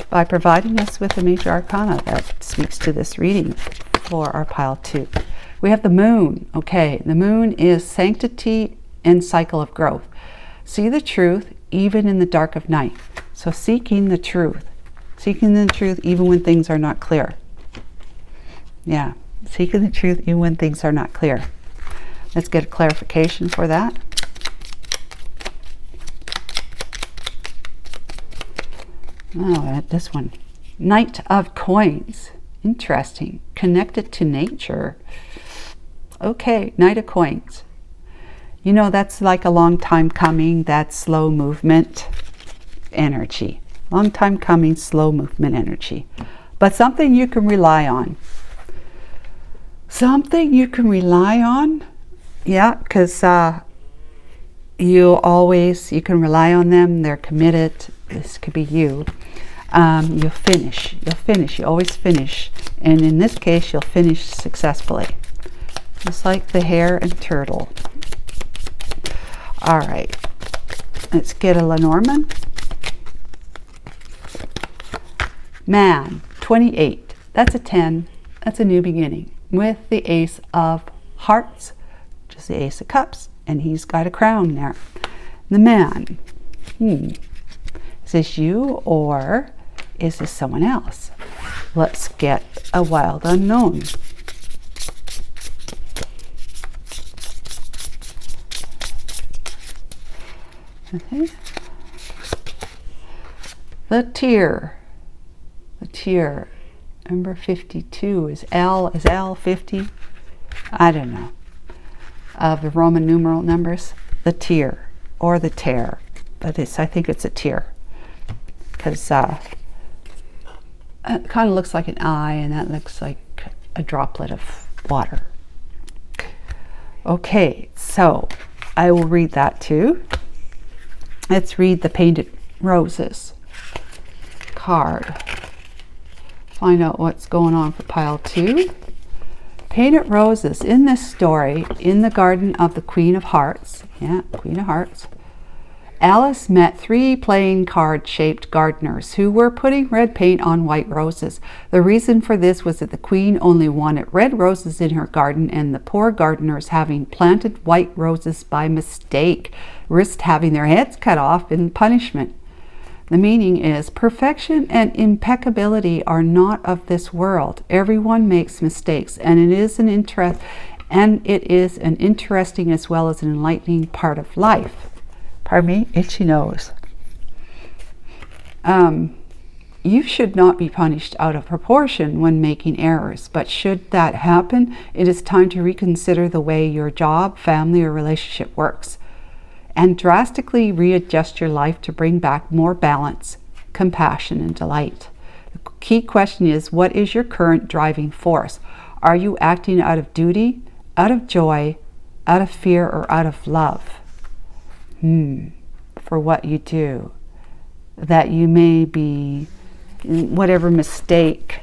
by providing us with a major arcana that speaks to this reading for our pile 2. We have the moon. Okay, the moon is sanctity and cycle of growth. See the truth even in the dark of night. So seeking the truth even when things are not clear. Yeah, seeking the truth even when things are not clear. Let's get a clarification for that. Oh, this one. Knight of Coins. Interesting. Connected to nature. Okay, Knight of Coins. You know, that's like a long time coming, that slow movement energy. Long time coming, slow movement energy. But something you can rely on. Something you can rely on. Yeah, because you can rely on them. They're committed. This could be you. You'll finish. You always finish. And in this case, you'll finish successfully. Just like the hare and turtle. All right. Let's get a Lenormand. Man, 28. That's a 10. That's a new beginning. With the Ace of Hearts, just the Ace of Cups, and he's got a crown there. The man. Is this you or is this someone else? Let's get a Wild Unknown. Okay. The Tear. The Tear. Number 52. Is L 50? I don't know. Of the Roman numeral numbers. The Tear or the Tear. But I think it's a tear. Because it kind of looks like an eye, and that looks like a droplet of water. Okay, so I will read that too. Let's read the Painted Roses card. Find out what's going on for pile 2. Painted Roses. In this story, in the garden of the Queen of Hearts, Queen of Hearts, Alice met 3 playing card-shaped gardeners who were putting red paint on white roses. The reason for this was that the queen only wanted red roses in her garden, and the poor gardeners, having planted white roses by mistake, risked having their heads cut off in punishment. The meaning is, perfection and impeccability are not of this world. Everyone makes mistakes, and it is an interesting as well as an enlightening part of life. Pardon me, itchy nose. You should not be punished out of proportion when making errors, but should that happen, it is time to reconsider the way your job, family, or relationship works, and drastically readjust your life to bring back more balance, compassion, and delight. The key question is, what is your current driving force? Are you acting out of duty, out of joy, out of fear, or out of love? For what you do, that you may be, whatever mistake,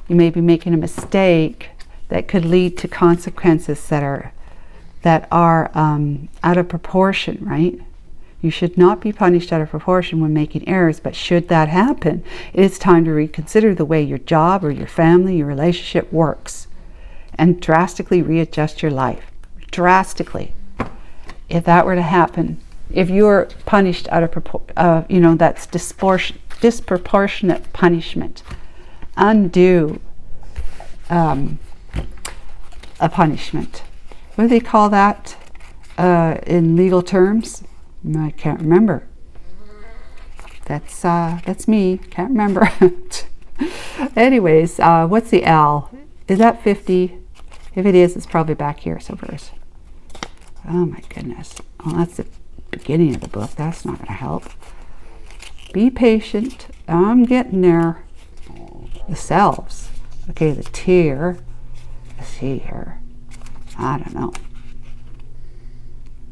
you may be making a mistake that could lead to consequences that are out of proportion, right? You should not be punished out of proportion when making errors, but should that happen, it is time to reconsider the way your job or your family, your relationship works, and drastically readjust your life. Drastically. If that were to happen, if you're punished out of proportion, that's disproportionate punishment. Undue a punishment. What do they call that in legal terms? I can't remember. That's me. Can't remember. Anyways, what's the L? Is that 50? If it is, it's probably back here somewhere. Oh my goodness. Well, that's the beginning of the book. That's not going to help. Be patient. I'm getting there. The Selves. Okay, the Tear. The Seer. I don't know.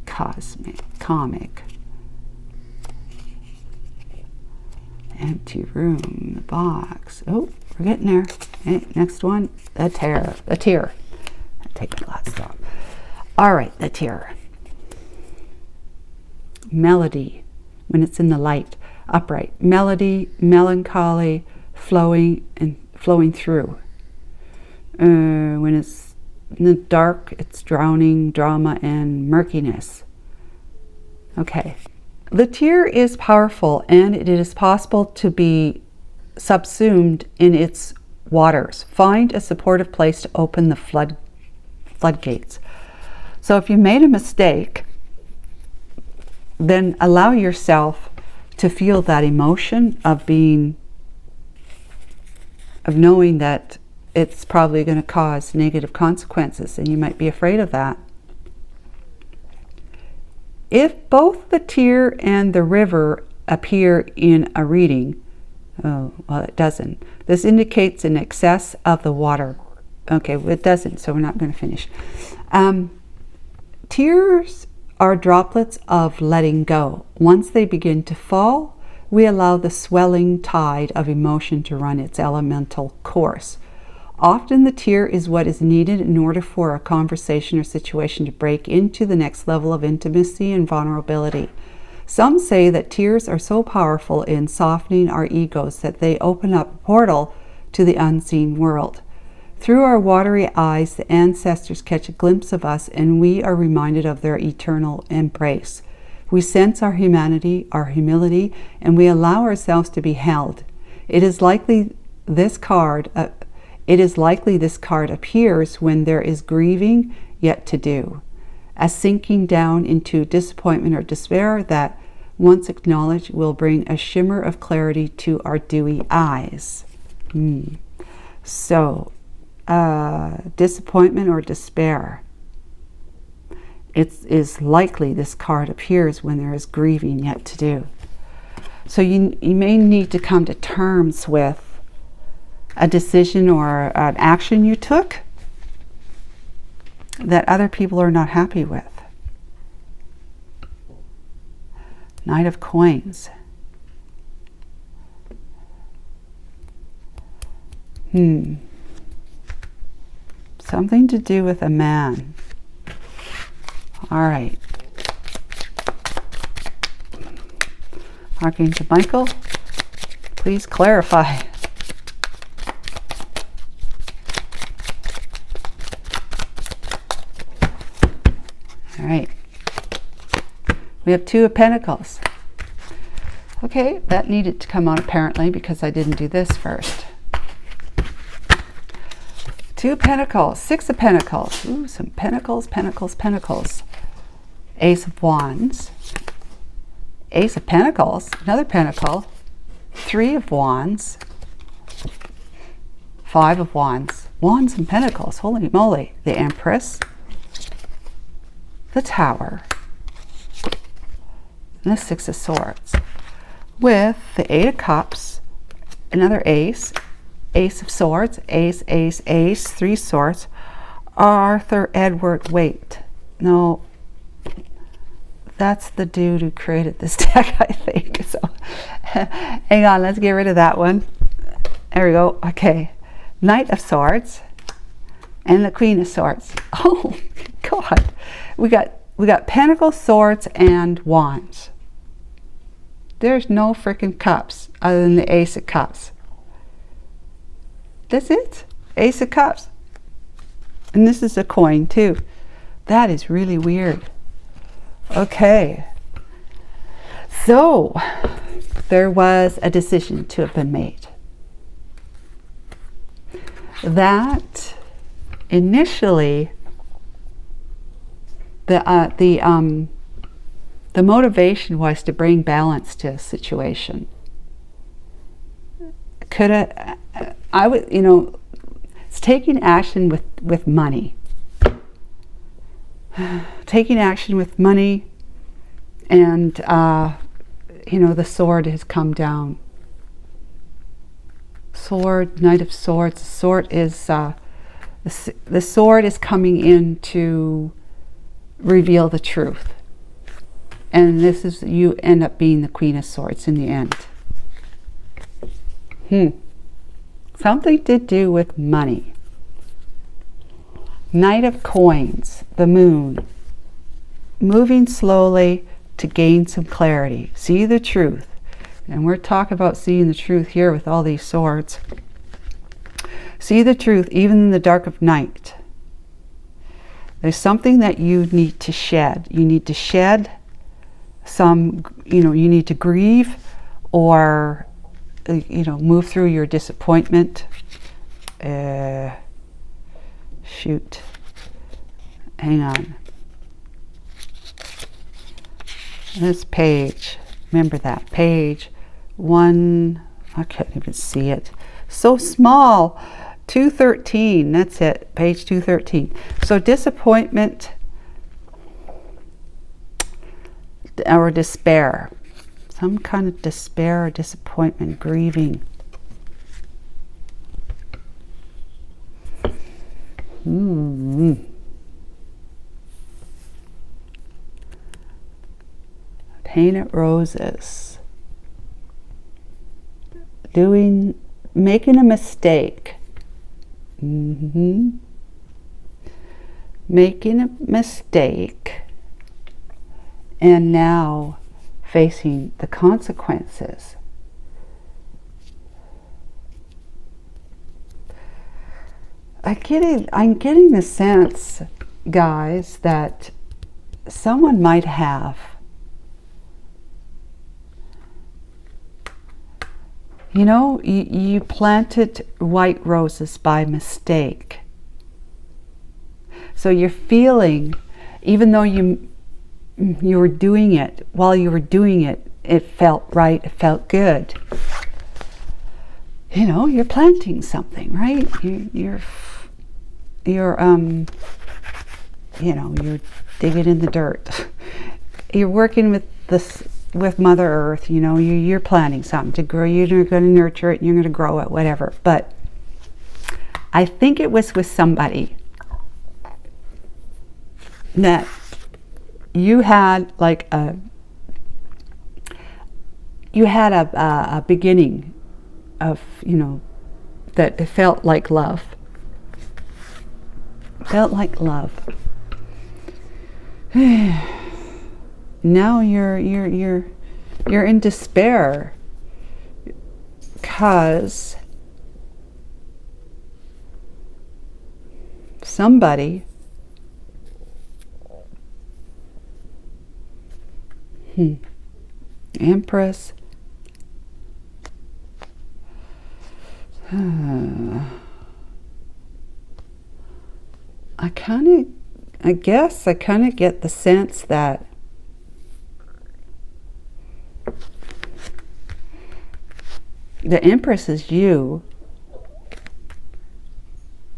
Comic. Empty room. The box. Oh, we're getting there. Okay, next one. The Tear. The Tear. I'll take my glasses off. All right, the Tear. Melody, when it's in the light, upright. Melody, melancholy, flowing through. When it's in the dark, it's drowning, drama, and murkiness. Okay. The Tear is powerful, and it is possible to be subsumed in its waters. Find a supportive place to open the floodgates. So if you made a mistake, then allow yourself to feel that emotion of knowing that it's probably going to cause negative consequences, and you might be afraid of that. If both the Tear and the River appear in a reading, oh, well, it doesn't. This indicates an excess of the water. Okay, well, it doesn't, so we're not going to finish. Tears are droplets of letting go. Once they begin to fall, we allow the swelling tide of emotion to run its elemental course. Often the tear is what is needed in order for a conversation or situation to break into the next level of intimacy and vulnerability. Some say that tears are so powerful in softening our egos that they open up a portal to the unseen world. Through our watery eyes, the ancestors catch a glimpse of us, and we are reminded of their eternal embrace. We sense our humanity, our humility, and we allow ourselves to be held. It is likely this card appears when there is grieving yet to do, a sinking down into disappointment or despair that, once acknowledged, will bring a shimmer of clarity to our dewy eyes. So, disappointment or despair. It is likely this card appears when there is grieving yet to do. So you may need to come to terms with a decision or an action you took that other people are not happy with. Knight of Coins. Something to do with a man. All right. Archangel Michael, please clarify. All right. We have Two of Pentacles. Okay, that needed to come out apparently because I didn't do this first. Two of Pentacles, Six of Pentacles. Ooh, some Pentacles, Pentacles, Pentacles. Ace of Wands. Ace of Pentacles, another Pentacle. Three of Wands. Five of Wands. Wands and Pentacles, holy moly. The Empress. The Tower. And the Six of Swords. With the Eight of Cups, another Ace. Ace of Swords, Ace, Ace, Ace, Three Swords, Arthur Edward Waite. No, that's the dude who created this deck, I think. So, hang on, let's get rid of that one. There we go. Okay, Knight of Swords and the Queen of Swords. Oh God, we got Pentacles, Swords, and Wands. There's no freaking cups other than the Ace of Cups. That's it. Ace of Cups. And this is a coin too. That is really weird. Okay. So, there was a decision to have been made. That initially, the motivation was to bring balance to a situation. I would, it's taking action with money. Taking action with money, and the sword has come down. Sword, Knight of Swords. The sword is the sword is coming in to reveal the truth, and this is, you end up being the Queen of Swords in the end. Something to do with money. Knight of Coins, the Moon. Moving slowly to gain some clarity. See the truth. And we're talking about seeing the truth here with all these swords. See the truth even in the dark of night. There's something that you need to shed. You need to shed some, you need to grieve, or move through your disappointment. Shoot. Hang on. This page. Remember that page. One. I couldn't even see it. So small. 213. That's it. Page 213. So disappointment or despair. Some kind of despair or disappointment, grieving. Painted roses. Making a mistake. Making a mistake, and now facing the consequences. I'm getting the sense, guys, that someone might have, you know, you planted white roses by mistake. So you're feeling, even though you were doing it, while you were doing it, it felt right, it felt good. You know, you're planting something, right? You're you know, you're digging in the dirt. You're working with Mother Earth, you know, you're planting something to grow. You're going to nurture it and you're going to grow it, whatever. But I think it was with somebody that you had like a beginning of, you know, that it felt like love. Felt like love. Now you're in despair because somebody Empress. I guess I kind of get the sense that the Empress is you.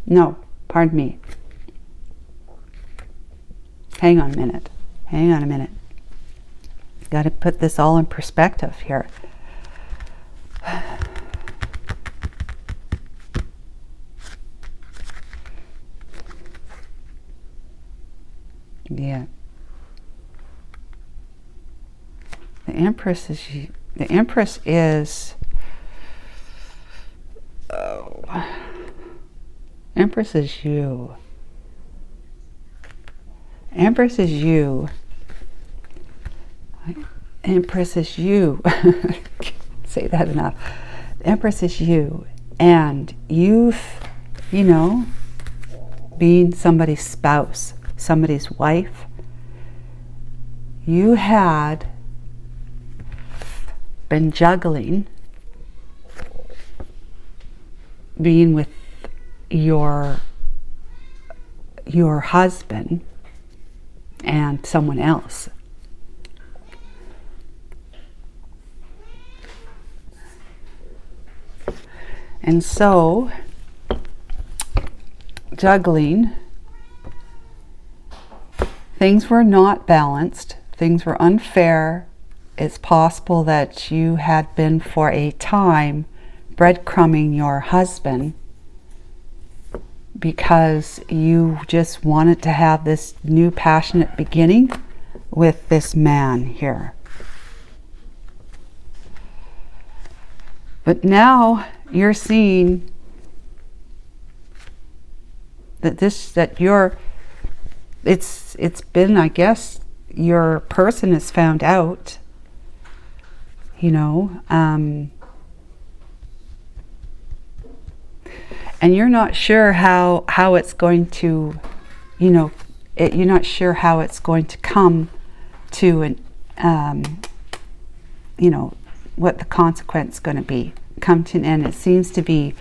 No, pardon me. Hang on a minute. Hang on a minute. Got to put this all in perspective here. Yeah. The Empress is you. The Empress is Empress is you. Empress is you. Empress is you. Can't say that enough. Empress is you. And you've, you know, being somebody's spouse, somebody's wife, you had been juggling being with your husband and someone else. And so, juggling, things were not balanced, things were unfair. It's possible that you had been for a time breadcrumbing your husband because you just wanted to have this new passionate beginning with this man here. But now you're seeing that it's been, I guess, your person has found out, you know, and you're not sure how it's going to, you know, you're not sure how it's going to come to an, you know, what the consequence is going to be, come to an end. It seems to be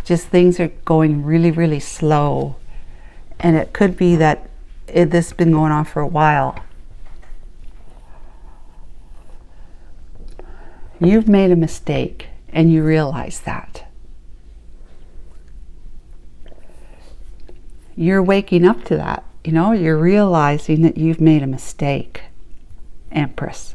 just things are going really, really slow. And it could be that this has been going on for a while. You've made a mistake and you realize that. You're waking up to that, you know, you're realizing that you've made a mistake, Empress.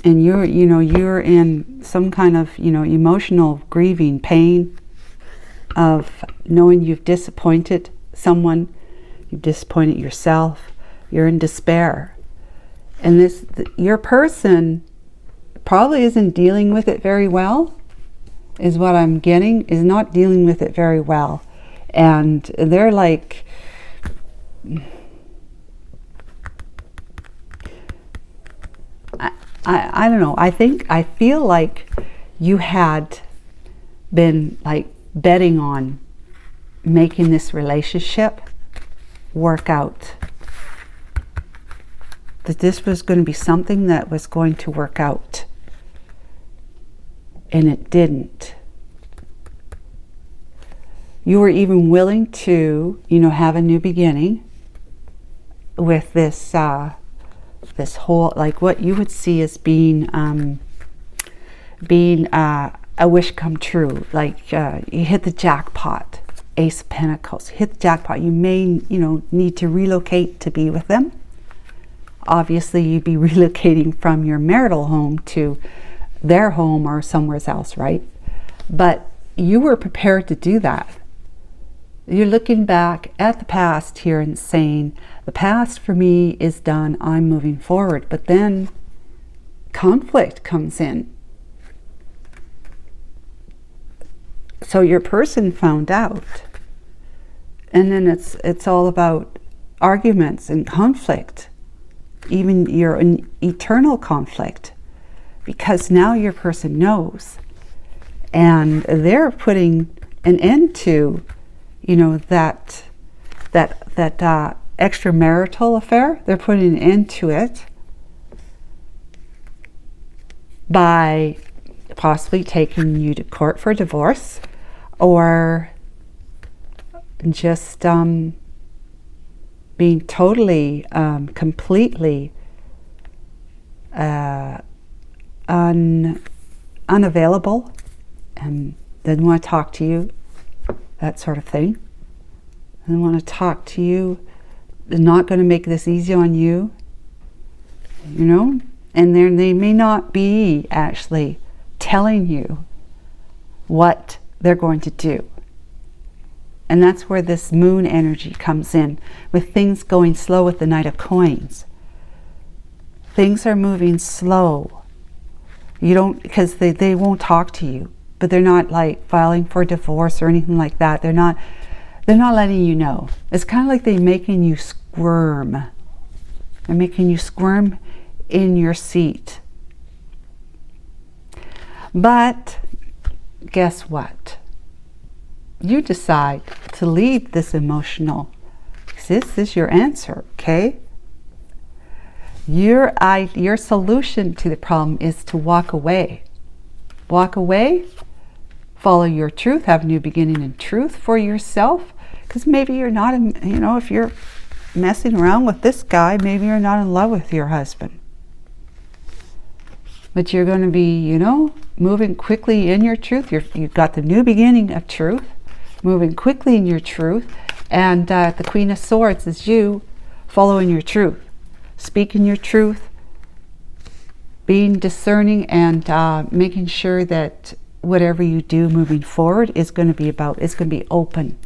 And you're in some kind of, you know, emotional grieving pain of knowing you've disappointed someone, You're disappointed yourself. You're in despair. And your person probably isn't dealing with it very well, is what I'm getting, is not dealing with it very well. And they're like, I don't know. I feel like you had been like betting on making this relationship work out. That this was going to be something that was going to work out. And it didn't. You were even willing to, have a new beginning with this this whole, like what you would see as being a wish come true. Like you hit the jackpot, Ace of Pentacles, hit the jackpot. You may, need to relocate to be with them. Obviously, you'd be relocating from your marital home to their home or somewhere else, right? But you were prepared to do that. You're looking back at the past here and saying, the past for me is done, I'm moving forward. But then conflict comes in. So your person found out. And then it's all about arguments and conflict. Even your eternal conflict. Because now your person knows. And they're putting an end to that extramarital affair. They're putting an end to it by possibly taking you to court for divorce, or just being totally, completely unavailable, and didn't want to talk to you, that sort of thing. I don't want to talk to you. They're not going to make this easy on you. And then they may not be actually telling you what they're going to do. And that's where this moon energy comes in, with things going slow with the Knight of Coins. Things are moving slow. Because they won't talk to you, but they're not like filing for divorce or anything like that. They're not letting you know. It's kind of like they're making you squirm. They're making you squirm in your seat. But guess what? You decide to leave this emotional. This is your answer, okay? Your solution to the problem is to walk away. Walk away, follow your truth, have a new beginning in truth for yourself. Because maybe you're not, if you're messing around with this guy, maybe you're not in love with your husband. But you're going to be, moving quickly in your truth. You've got the new beginning of truth, moving quickly in your truth. And the Queen of Swords is you following your truth, speaking your truth, being discerning, and making sure that whatever you do moving forward is going to be open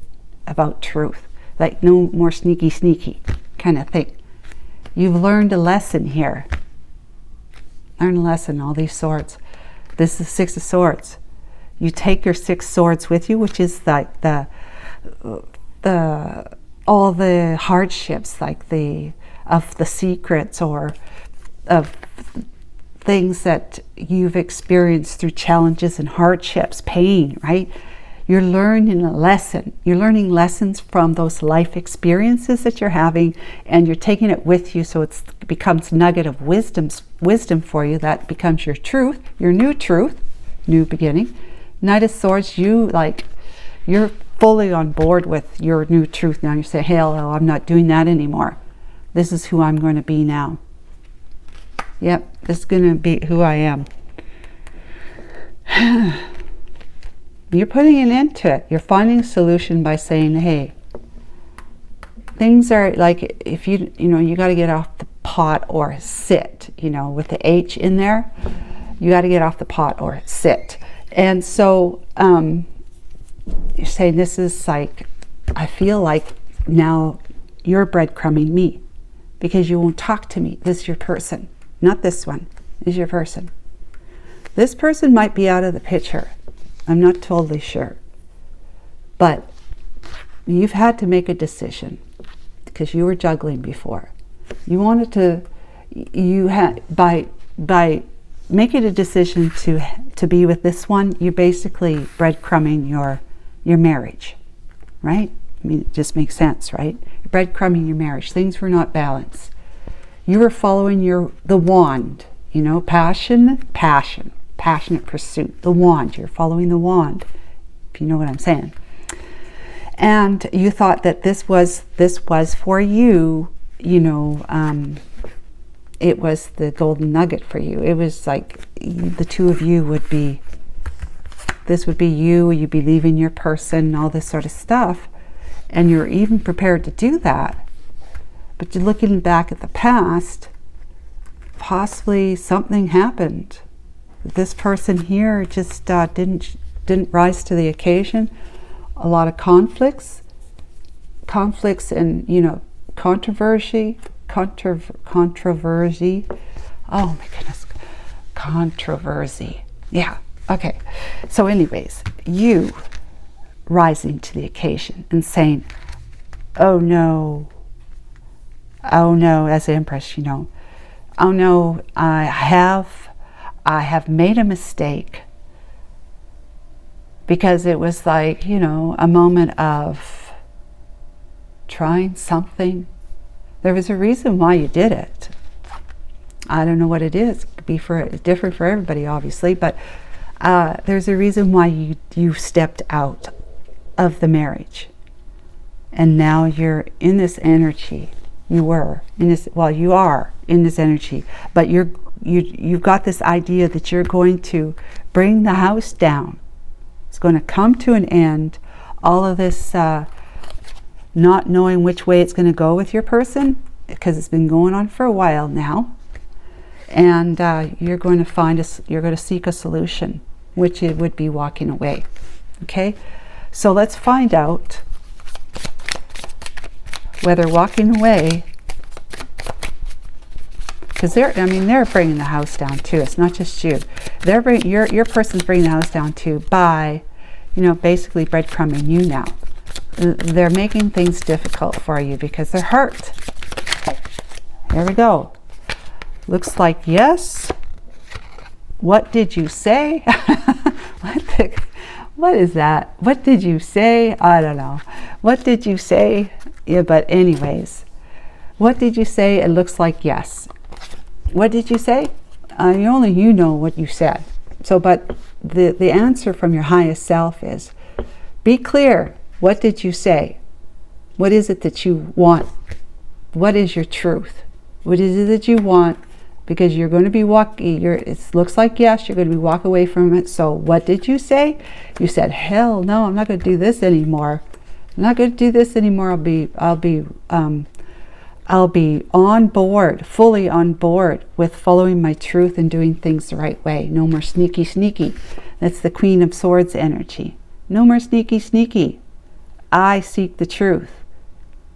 about truth. Like no more sneaky kind of thing. You've learned a lesson here. Learn a lesson, all these swords. This is Six of Swords. You take your 6 swords with you, which is like all the hardships, like of the secrets, or of things that you've experienced through challenges and hardships, pain, right? You're learning a lesson. You're learning lessons from those life experiences that you're having, and you're taking it with you, so it becomes a nugget of wisdom for you. That becomes your truth, your new truth, new beginning. Knight of Swords, you're fully on board with your new truth now. You say, hell, I'm not doing that anymore. This is who I'm going to be now. Yep, this is going to be who I am. You're putting an end to it. You're finding a solution by saying, hey, things are like, if you got to get off the pot or sit, with the H in there, you got to get off the pot or sit. And so you're saying, this is like, I feel like now you're breadcrumbing me because you won't talk to me. This is your person, not this one. This is your person. This person might be out of the picture. I'm not totally sure. But you've had to make a decision because you were juggling before. You wanted to, you had, by making a decision to be with this one, you're basically breadcrumbing your marriage, right? I mean, it just makes sense, right? You're breadcrumbing your marriage. Things were not balanced. You were following the wand, you know, passionate pursuit, the wand. You're following the wand, if you know what I'm saying. And you thought that this was for you, you know, it was the golden nugget for you. It was like the two of you would be, this would be you, you'd be leaving your person, all this sort of stuff. And you're even prepared to do that. But you're looking back at the past, possibly something happened. This person here just didn't rise to the occasion. A lot of conflicts and, you know, controversy. Oh my goodness, controversy. Yeah, okay. So anyways, you rising to the occasion and saying, oh no, as the Empress, you know, oh no, I have made a mistake. Because it was like, you know, a moment of trying something. There was a reason why you did it. I don't know what it is. It could be different for everybody, obviously, but there's a reason why you stepped out of the marriage. And now you're in this energy. You are in this energy, but you've got this idea that you're going to bring the house down. It's going to come to an end. All of this not knowing which way it's going to go with your person, because it's been going on for a while now. And you're going to seek a solution, which it would be walking away. Okay, so let's find out whether walking away, because they're bringing the house down too. It's not just you. Your person's bringing the house down too by, you know, basically breadcrumbing you now. They're making things difficult for you because they're hurt. Here we go. Looks like yes. What did you say? What is that? What did you say? I don't know. What did you say? Yeah, but anyways, what did you say? It looks like yes. What did you say? Only you know what you said. So, but the answer from your highest self is, be clear. What did you say? What is it that you want? What is your truth? What is it that you want? Because you're going to be it looks like yes, you're going to be walk away from it. So what did you say? You said, hell no, I'm not going to do this anymore. I'm not going to do this anymore. I'll be on board, fully on board with following my truth and doing things the right way. No more sneaky. That's the Queen of Swords energy. No more sneaky. I seek the truth.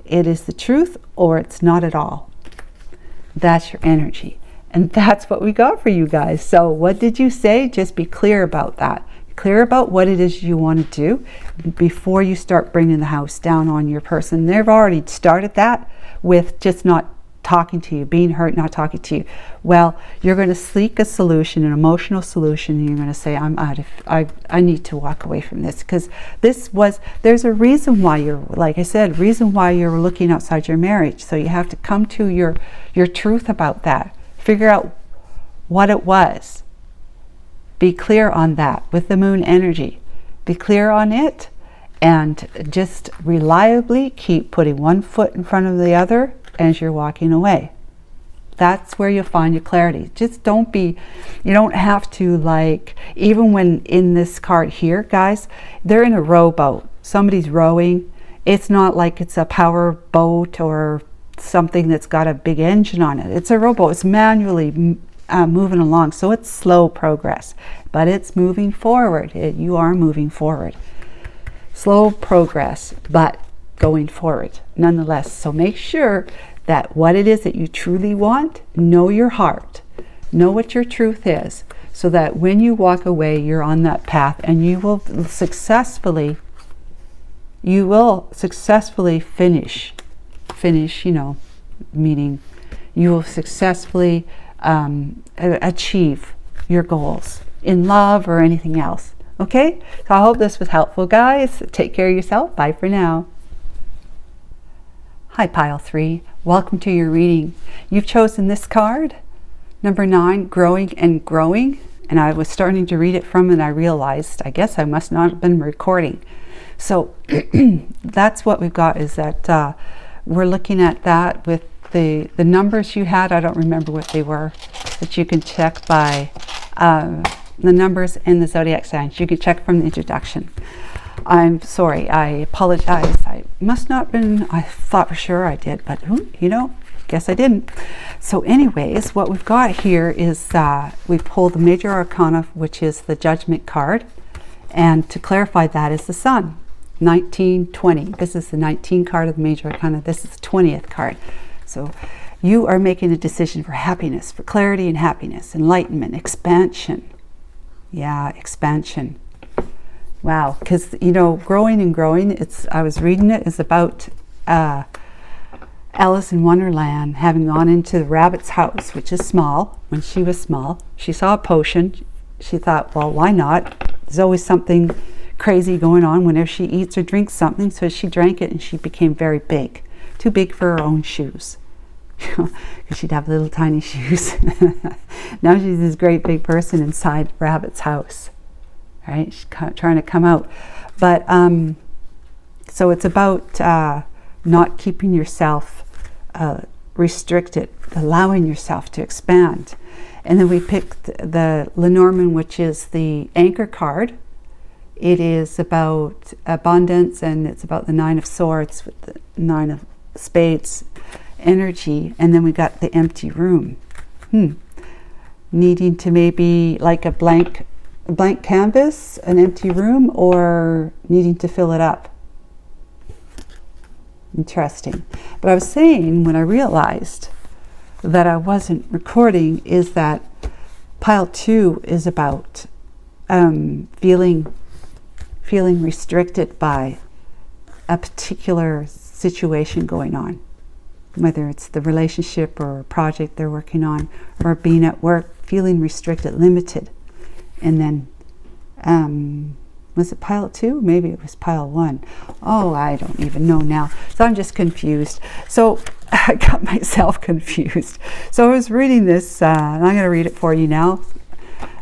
It is the truth or it's not at all. That's your energy. And that's what we got for you guys. So what did you say? Just be clear about that. Clear about what it is you want to do before you start bringing the house down on your person. They've already started that with just not talking to you, being hurt, not talking to you. Well, you're going to seek a solution, an emotional solution, and you're going to say, I need to walk away from this, because there's a reason why you're, like I said, reason why you're looking outside your marriage. So you have to come to your truth about that. Figure out what it was. Be clear on that with the moon energy. Be clear on it, and just reliably keep putting one foot in front of the other as you're walking away. That's where you'll find your clarity. Just you don't have to, like, even when in this card here, guys, they're in a rowboat. Somebody's rowing. It's not like it's a power boat or something that's got a big engine on it. It's a rowboat. It's manually moving along. So it's slow progress, but it's moving forward. You are moving forward. Slow progress, but going forward nonetheless. So make sure that what it is that you truly want, know your heart, know what your truth is, so that when you walk away, you're on that path, and you will successfully finish, meaning you will successfully achieve your goals in love or anything else. Okay, so I hope this was helpful, guys. Take care of yourself. Bye for now. Hi, Pile 3. Welcome to your reading. You've chosen this card, number 9, Growing and Growing. And I was starting to read it from, and I realized, I guess I must not have been recording. So that's what we've got, is that we're looking at that with the numbers you had. I don't remember what they were, but you can check by the numbers and the zodiac signs. You can check from the introduction. I'm sorry, I apologize. I must not have been, I thought for sure I did, but guess I didn't. So anyways, what we've got here is we pulled the major arcana, which is the Judgment card, and to clarify, that is the Sun. 1920. This is the 19 card of the major arcana. This is the 20th card. So you are making a decision for happiness, for clarity and happiness, enlightenment, expansion. Yeah, expansion. Wow, because growing and growing, I was reading it, is about Alice in Wonderland having gone into the rabbit's house, which is small. When she was small, she saw a potion. She thought, well, why not? There's always something crazy going on whenever she eats or drinks something. So she drank it, and she became very big, too big for her own shoes. Because she'd have little tiny shoes. Now she's this great big person inside Rabbit's house, right? She's trying to come out. But so it's about not keeping yourself restricted, allowing yourself to expand. And then we picked the Lenormand, which is the Anchor card. It is about abundance, and it's about the 9 of Swords with the 9 of Spades energy. And then we got the Empty Room. Needing to maybe like a blank canvas, an empty room, or needing to fill it up. Interesting. But I was saying, when I realized that I wasn't recording, is that pile 2 is about feeling restricted by a particular situation going on, whether it's the relationship or a project they're working on, or being at work, feeling restricted, limited. And then was it pile 2? Maybe it was pile 1. Oh, I don't even know now. So I'm just confused. So I got myself confused. So I was reading this, and I'm going to read it for you now.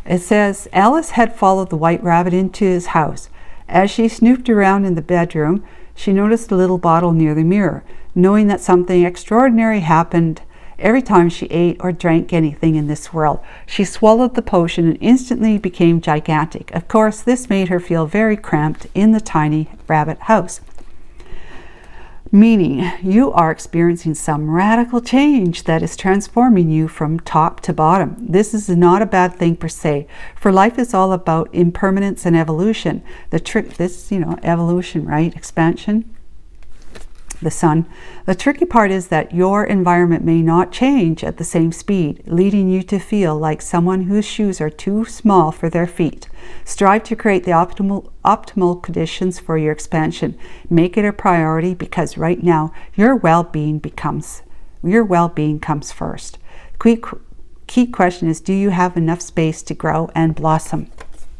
It says, Alice had followed the white rabbit into his house. As she snooped around in the bedroom, she noticed a little bottle near the mirror. Knowing that something extraordinary happened every time she ate or drank anything in this world, she swallowed the potion and instantly became gigantic. Of course, this made her feel very cramped in the tiny rabbit house. Meaning, you are experiencing some radical change that is transforming you from top to bottom. This is not a bad thing per se, for life is all about impermanence and evolution. The trick, evolution, right? Expansion. The Sun. The tricky part is that your environment may not change at the same speed, leading you to feel like someone whose shoes are too small for their feet. Strive to create the optimal conditions for your expansion. Make it a priority, because right now your well-being comes first. Key question is, do you have enough space to grow and blossom?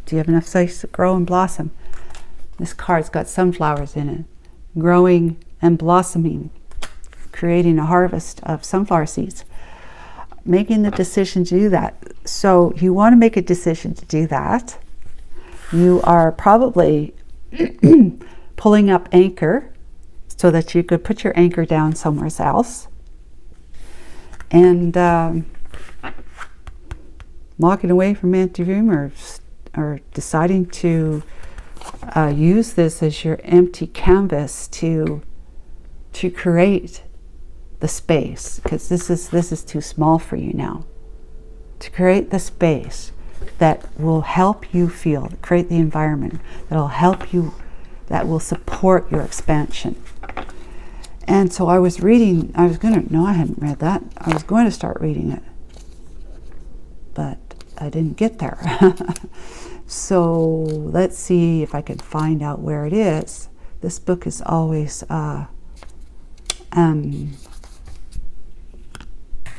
Do you have enough space to grow and blossom? This card's got sunflowers in it. Growing and blossoming, creating a harvest of sunflower seeds, making the decision to do that. So you want to make a decision to do that. You are probably pulling up anchor so that you could put your anchor down somewhere else, and walking away from empty room, or deciding to use this as your empty canvas to create the space, because this is too small for you now. To create the space that will help you feel, create the environment that will help you, that will support your expansion. And so I was reading, I hadn't read that. I was going to start reading it, but I didn't get there. So let's see if I can find out where it is. This book is always a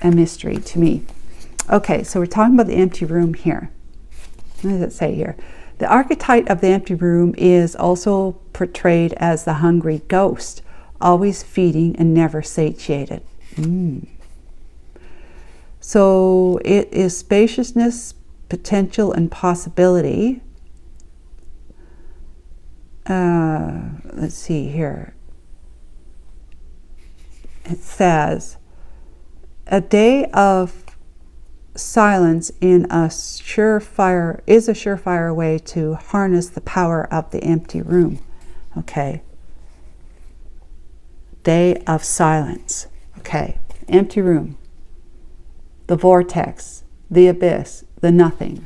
mystery to me. Okay, so we're talking about the empty room here. What does it say here? The archetype of the empty room is also portrayed as the hungry ghost, always feeding and never satiated. So it is spaciousness, potential, and possibility. Let's see here. It says, a day of silence is a surefire way to harness the power of the empty room. Okay. Day of silence. Okay. Empty room. The vortex. The abyss. The nothing.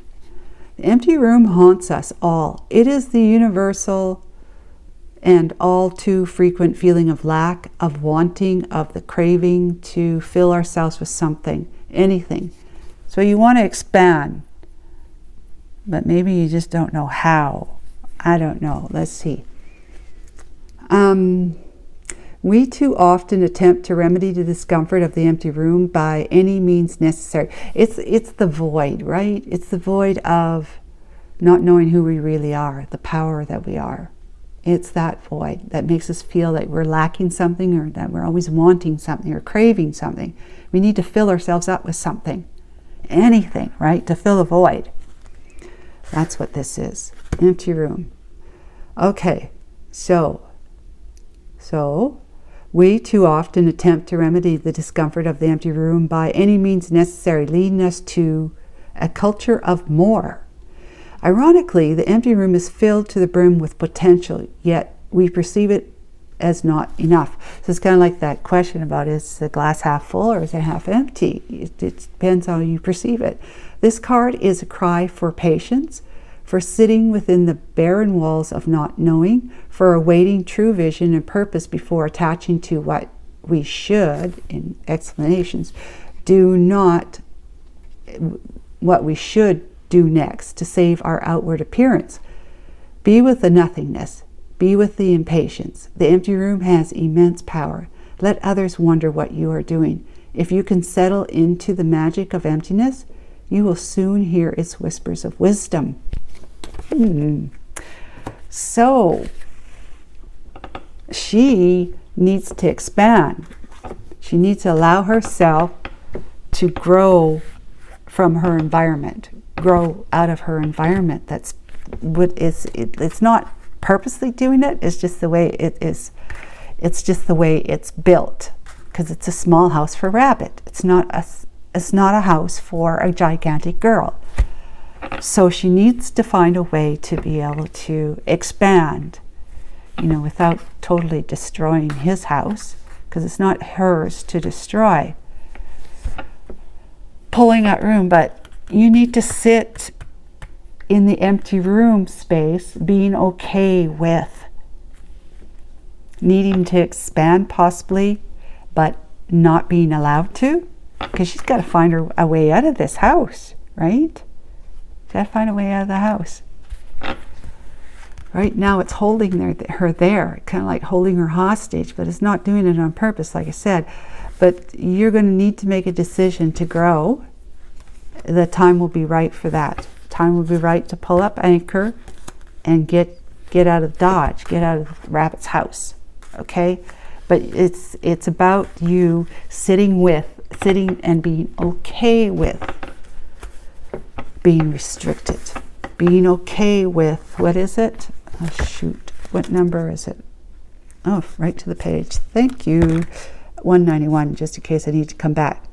The empty room haunts us all. It is the universal and all too frequent feeling of lack, of wanting, of the craving to fill ourselves with something, anything. So you want to expand, but maybe you just don't know how. I don't know. Let's see. We too often attempt to remedy the discomfort of the empty room by any means necessary. It's the void, right? It's the void of not knowing who we really are, the power that we are. It's that void that makes us feel like we're lacking something, or that we're always wanting something or craving something. We need to fill ourselves up with something, anything, right? To fill a void. That's what this is. Empty room. Okay, so we too often attempt to remedy the discomfort of the empty room by any means necessary, leading us to a culture of more. Ironically, the empty room is filled to the brim with potential, yet we perceive it as not enough. So it's kind of like that question about, is the glass half full or is it half empty? It depends how you perceive it. This card is a cry for patience, for sitting within the barren walls of not knowing, for awaiting true vision and purpose before attaching to what we should, in explanations, what we should do next to save our outward appearance. Be with the nothingness. Be with the impatience. The empty room has immense power. Let others wonder what you are doing. If you can settle into the magic of emptiness, you will soon hear its whispers of wisdom. So, she needs to expand. She needs to allow herself to grow from her environment, grow out of her environment. That's what it's not purposely doing it. It's just the way it is. It's just the way it's built, because it's a small house for rabbit. It's not a house for a gigantic girl. So she needs to find a way to be able to expand, without totally destroying his house, because it's not hers to destroy. Pulling that room, but you need to sit in the empty room space, being okay with needing to expand possibly, but not being allowed to, because she's got to find a way out of this house, right? She's got to find a way out of the house. Right now it's holding her there, kind of like holding her hostage, but it's not doing it on purpose, like I said. But you're going to need to make a decision to grow. The time will be right for that. Time will be right to pull up anchor and get out of Dodge, get out of Rabbit's house. Okay? But it's about you sitting and being okay with being restricted. Being okay with, what is it? Oh shoot, what number is it? Oh, right to the page. Thank you. 191, just in case I need to come back.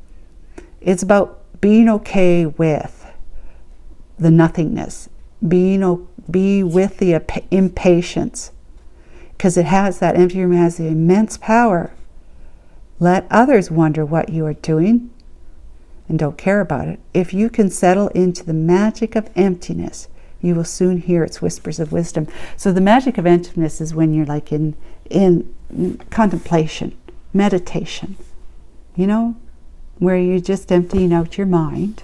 It's about being okay with the nothingness. Be with the impatience, because that empty room has the immense power. Let others wonder what you are doing and don't care about it. If you can settle into the magic of emptiness, you will soon hear its whispers of wisdom. So the magic of emptiness is when you're like in contemplation, meditation, you know, where you're just emptying out your mind,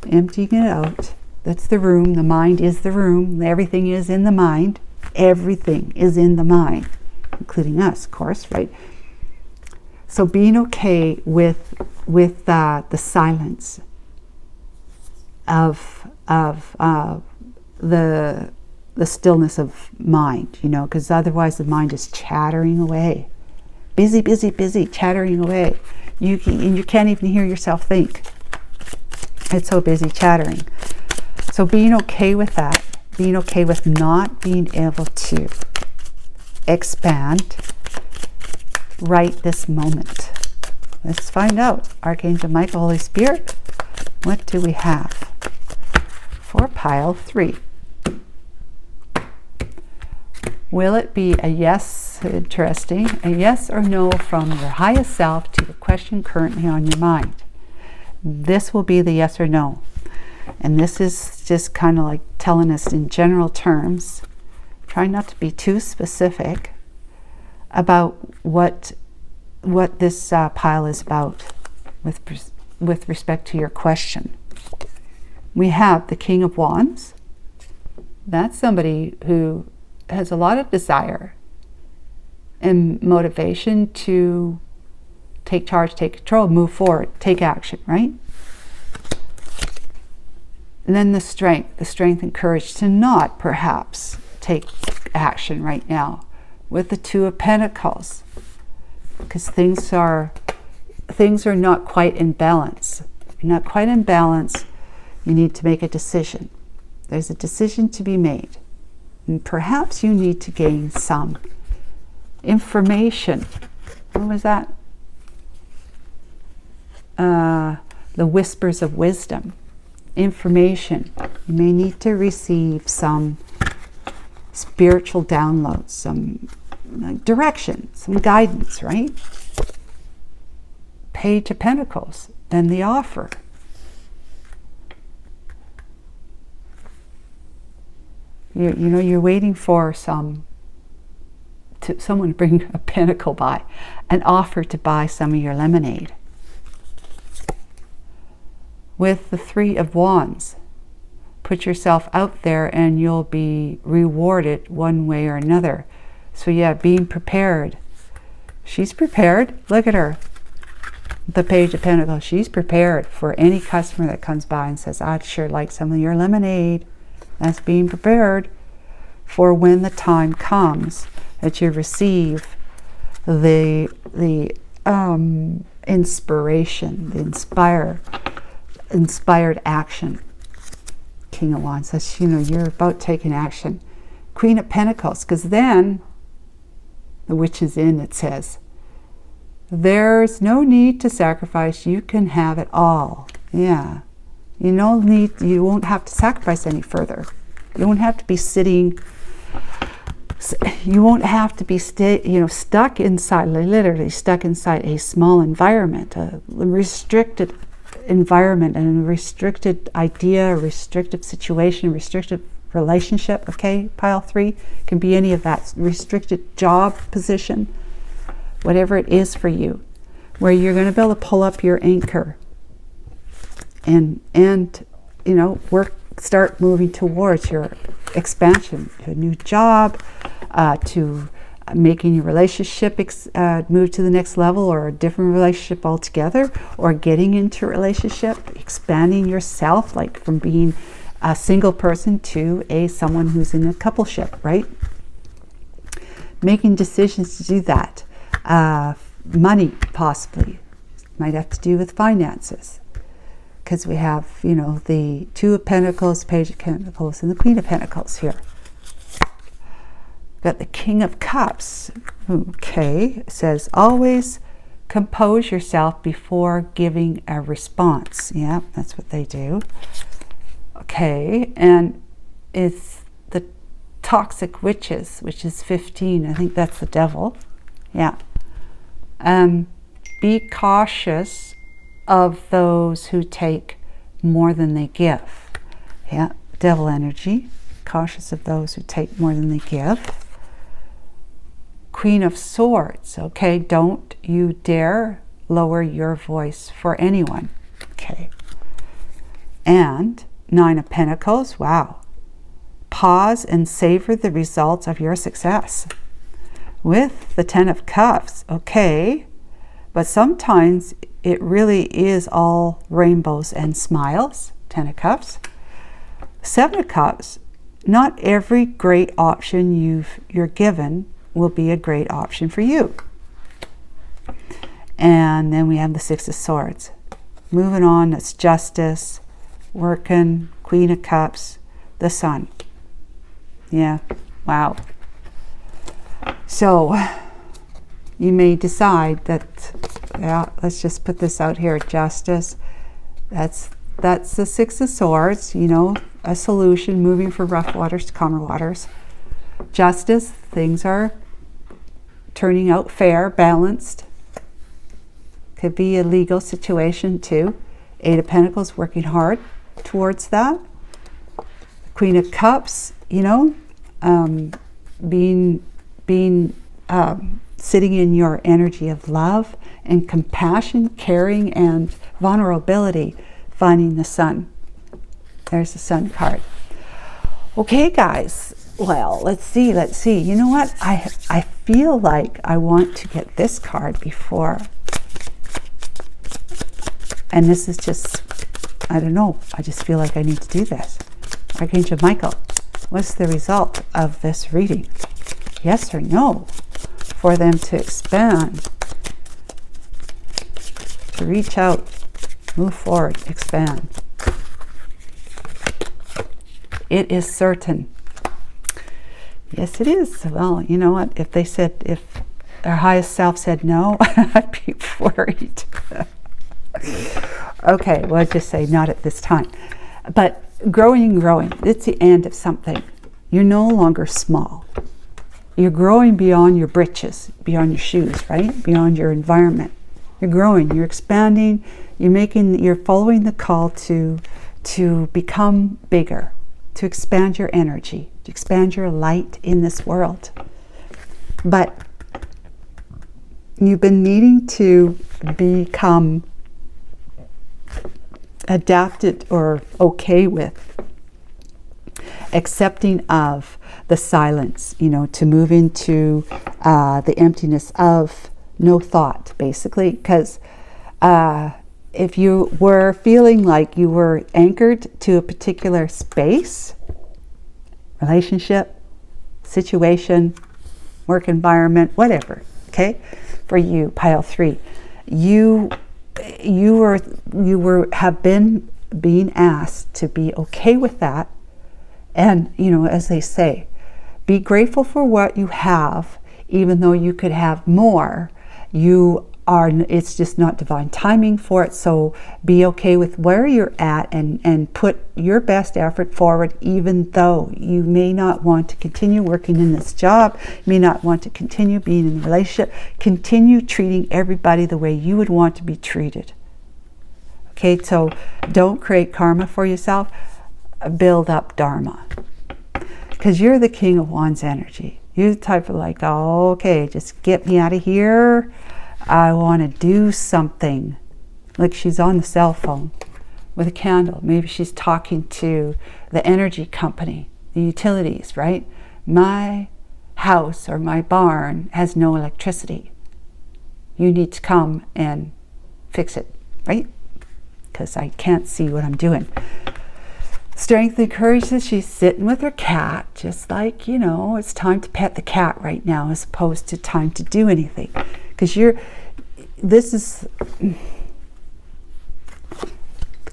emptying it out. That's the room. The mind is the room. Everything is in the mind. Everything is in the mind, including us, of course, right? So being okay with the silence of the stillness of mind, you know, because otherwise the mind is chattering away, busy, chattering away. You can't even hear yourself think. It's so busy chattering. So being okay with that, being okay with not being able to expand right this moment. Let's find out. Archangel Michael, Holy Spirit, what do we have for pile 3? Will it be a yes, interesting, a yes or no from your highest self to the question currently on your mind? This will be the yes or no. And this is just kind of like telling us in general terms. Try not to be too specific about what this pile is about with respect to your question. We have the King of Wands. That's somebody who has a lot of desire and motivation to take charge, take control, move forward, take action, right? And then the strength and courage to not perhaps take action right now with the Two of Pentacles, because things are not quite in balance. You're not quite in balance. You need to make a decision. There's a decision to be made. And perhaps you need to gain some information. What was that? The whispers of wisdom. Information. You may need to receive some spiritual downloads, some direction, some guidance, right? Page of Pentacles, then the offer. You know, you're waiting for someone to bring a pentacle by, an offer to buy some of your lemonade. With the Three of Wands, put yourself out there and you'll be rewarded one way or another. So yeah, being prepared. She's prepared. Look at her. The Page of Pentacles. She's prepared for any customer that comes by and says, I'd sure like some of your lemonade. That's being prepared for when the time comes that you receive the inspiration, the inspired action. King of Wands says, you know, you're about taking action. Queen of Pentacles, because then the witch is in, it says, there's no need to sacrifice. You can have it all. Yeah. You won't have to sacrifice any further. You won't have to be sitting, you won't have to be stuck inside, literally stuck inside a small environment, a restricted environment, and a restricted idea, a restrictive situation, a restricted relationship. Okay, pile 3 can be any of that. Restricted job position, whatever it is for you, where you're going to be able to pull up your anchor and you know, start moving towards your expansion, to a new job, to making your relationship move to the next level, or a different relationship altogether, or getting into a relationship, expanding yourself, like from being a single person to someone who's in a coupleship, right? Making decisions to do that. Money, possibly. Might have to do with finances. Because we have, you know, the Two of Pentacles, Page of Pentacles, and the Queen of Pentacles here. Got the King of Cups. Okay, it says always compose yourself before giving a response. Yeah, that's what they do. Okay, and it's the Toxic Witches, which is 15. I think that's the devil. Yeah. Be cautious of those who take more than they give. Yeah, devil energy. Cautious of those who take more than they give. Queen of Swords, okay? Don't you dare lower your voice for anyone, okay? And Nine of Pentacles, wow. Pause and savor the results of your success. With the Ten of Cups, okay? But sometimes it really is all rainbows and smiles. Ten of Cups. Seven of Cups, not every great option you're given will be a great option for you. And then we have the Six of Swords. Moving on, it's justice, working, Queen of Cups, the Sun. Yeah, wow. So you may decide that, yeah, let's just put this out here, justice. That's the Six of Swords, you know, a solution, moving from rough waters to calmer waters. Justice, things are turning out fair, balanced. Could be a legal situation too. Eight of Pentacles, working hard towards that. Queen of Cups, you know, sitting in your energy of love and compassion, caring, and vulnerability, finding the Sun. There's the Sun card. Okay, guys. Well, let's see. You know what? I feel like I want to get this card before. And this is just, I don't know. I just feel like I need to do this. Archangel Michael, what's the result of this reading? Yes or no? For them to expand, to reach out, move forward, expand. It is certain. Yes, it is. Well, you know what? If their highest self said no, I'd be worried. Okay, well, I'd just say not at this time. But growing, it's the end of something. You're no longer small. You're growing beyond your britches, beyond your shoes, right? Beyond your environment. You're growing, you're expanding, you're following the call to become bigger, to expand your energy, to expand your light in this world. But you've been needing to become adapted or okay with, accepting of the silence, you know, to move into the emptiness of no thought, basically. Because if you were feeling like you were anchored to a particular space, relationship, situation, work environment, whatever, okay, for you, pile 3, you have been being asked to be okay with that. And, you know, as they say, be grateful for what you have, even though you could have more. It's just not divine timing for it. So be okay with where you're at and put your best effort forward, even though you may not want to continue working in this job, you may not want to continue being in a relationship. Continue treating everybody the way you would want to be treated. Okay, so don't create karma for yourself. Build up dharma, because you're the King of Wands energy. You're the type of like, oh, okay, just get me out of here. I want to do something. Like she's on the cell phone with a candle. Maybe she's talking to the energy company, the utilities, right? My house or my barn has no electricity. You need to come and fix it, right? Because I can't see what I'm doing. Strength and courage, she's sitting with her cat, just like, you know, it's time to pet the cat right now as opposed to time to do anything. Because the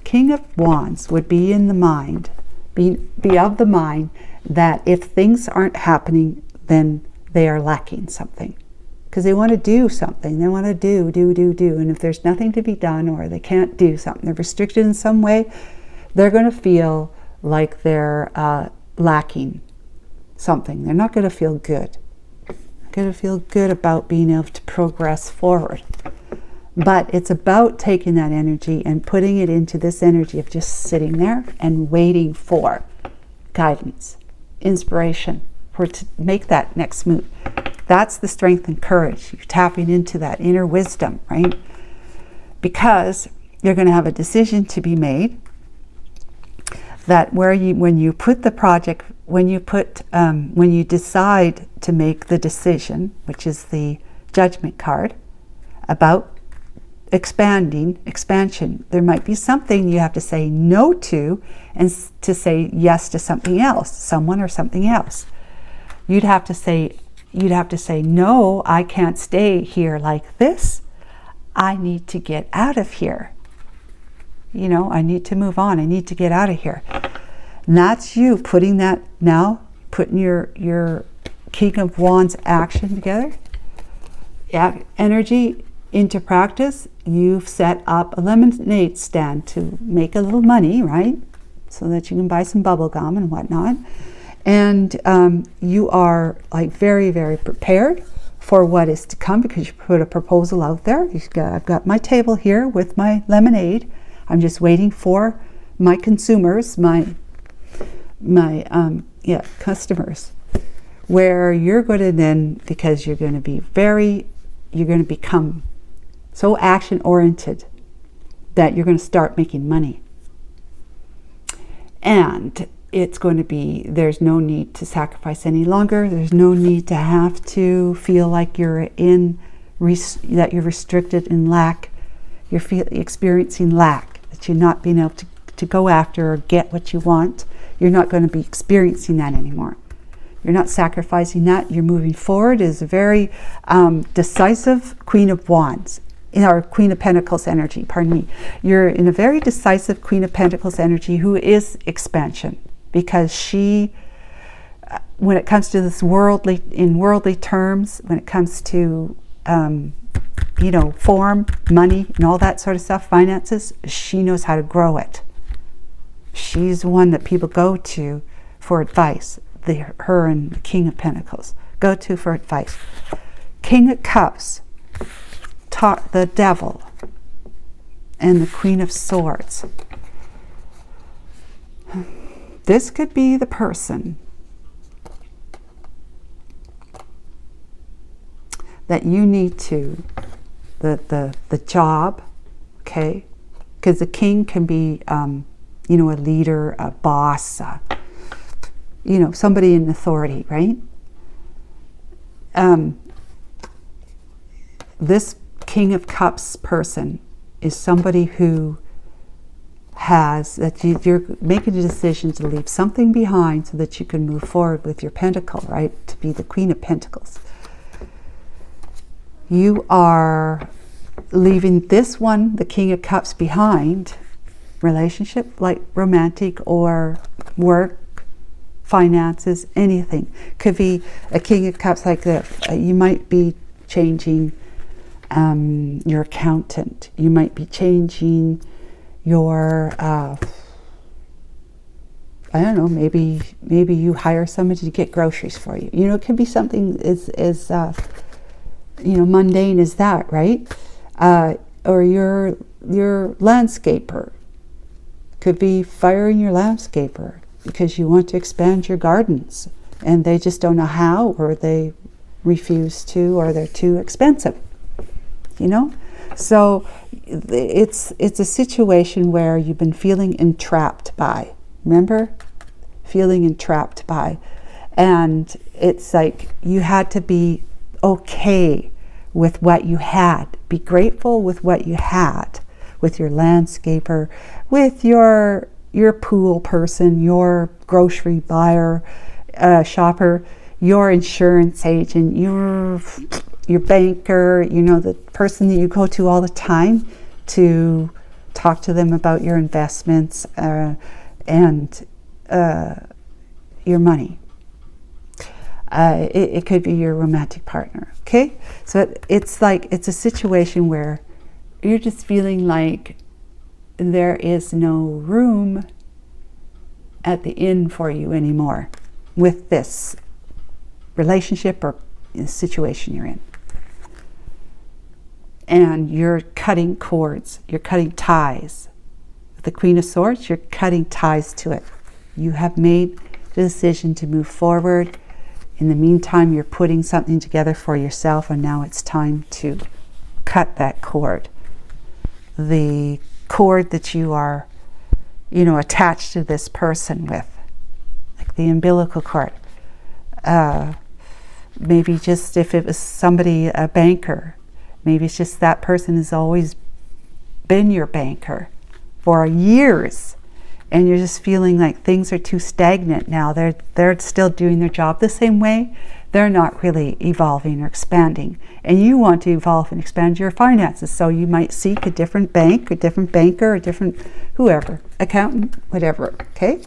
King of Wands would be in the mind, be of the mind that if things aren't happening, then they are lacking something. Because they want to do something, they want to do. And if there's nothing to be done or they can't do something, they're restricted in some way, they're going to feel like they're lacking something. They're not going to feel good. They're going to feel good about being able to progress forward. But it's about taking that energy and putting it into this energy of just sitting there and waiting for guidance, inspiration, to make that next move. That's the strength and courage. You're tapping into that inner wisdom, right? Because you're going to have a decision to be made that when you put the project, when you decide to make the decision, which is the judgment card, about expansion, there might be something you have to say no to and to say yes to something else, someone or something else. You'd have to say, no, I can't stay here like this. I need to get out of here. You know, I need to move on. I need to get out of here. And that's you putting your King of Wands action together, energy into practice. You've set up a lemonade stand to make a little money, right? So that you can buy some bubble gum and whatnot. And you are like very, very prepared for what is to come because you put a proposal out there. I've got my table here with my lemonade. I'm just waiting for my consumers, my customers, where you're going to then, because you're going to become so action oriented that you're going to start making money. And it's going to be, there's no need to sacrifice any longer. There's no need to have to feel like that you're restricted in lack. You're experiencing lack, that you're not being able to go after or get what you want. You're not going to be experiencing that anymore. You're not sacrificing that. You're moving forward. It is a very decisive Queen of Wands, or Queen of Pentacles energy, pardon me. You're in a very decisive Queen of Pentacles energy who is expansion, because she, when it comes to this worldly terms, when it comes to form, money, and all that sort of stuff, finances, she knows how to grow it. She's the one that people go to for advice. Her and the King of Pentacles go to for advice. King of Cups, the Devil, and the Queen of Swords. This could be the person that you need to, the job, okay? Because the king can be, a leader, a boss, somebody in authority, right? This King of Cups person is somebody who you're making a decision to leave something behind so that you can move forward with your pentacle, right? To be the Queen of Pentacles. You are leaving this one, the King of Cups, behind. Relationship, like romantic or work, finances, anything. Could be a King of Cups like that. You might be changing your accountant. You might be changing your, maybe you hire somebody to get groceries for you. It could be something as mundane as that, right? Or your landscaper. Could be firing your landscaper because you want to expand your gardens and they just don't know how, or they refuse to, or they're too expensive. So it's a situation where you've been feeling entrapped by. Remember? Feeling entrapped by. And it's like you had to be okay with what you had. Be grateful with what you had, with your landscaper, with your pool person, your grocery buyer, shopper, your insurance agent, your banker, the person that you go to all the time to talk to them about your investments and your money. It could be your romantic partner, okay? So it's a situation where you're just feeling like there is no room at the inn for you anymore with this relationship or situation you're in. And you're cutting cords, you're cutting ties. With the Queen of Swords, you're cutting ties to it. You have made the decision to move forward. In the meantime, you're putting something together for yourself, and now it's time to cut that cord. The cord that you are, attached to this person with, like the umbilical cord. Maybe just if it was somebody, a banker, maybe it's just that person has always been your banker for years, and you're just feeling like things are too stagnant now. They're still doing their job the same way. They're not really evolving or expanding, and you want to evolve and expand your finances. So you might seek a different bank, a different banker, a different whoever, accountant, whatever. Okay.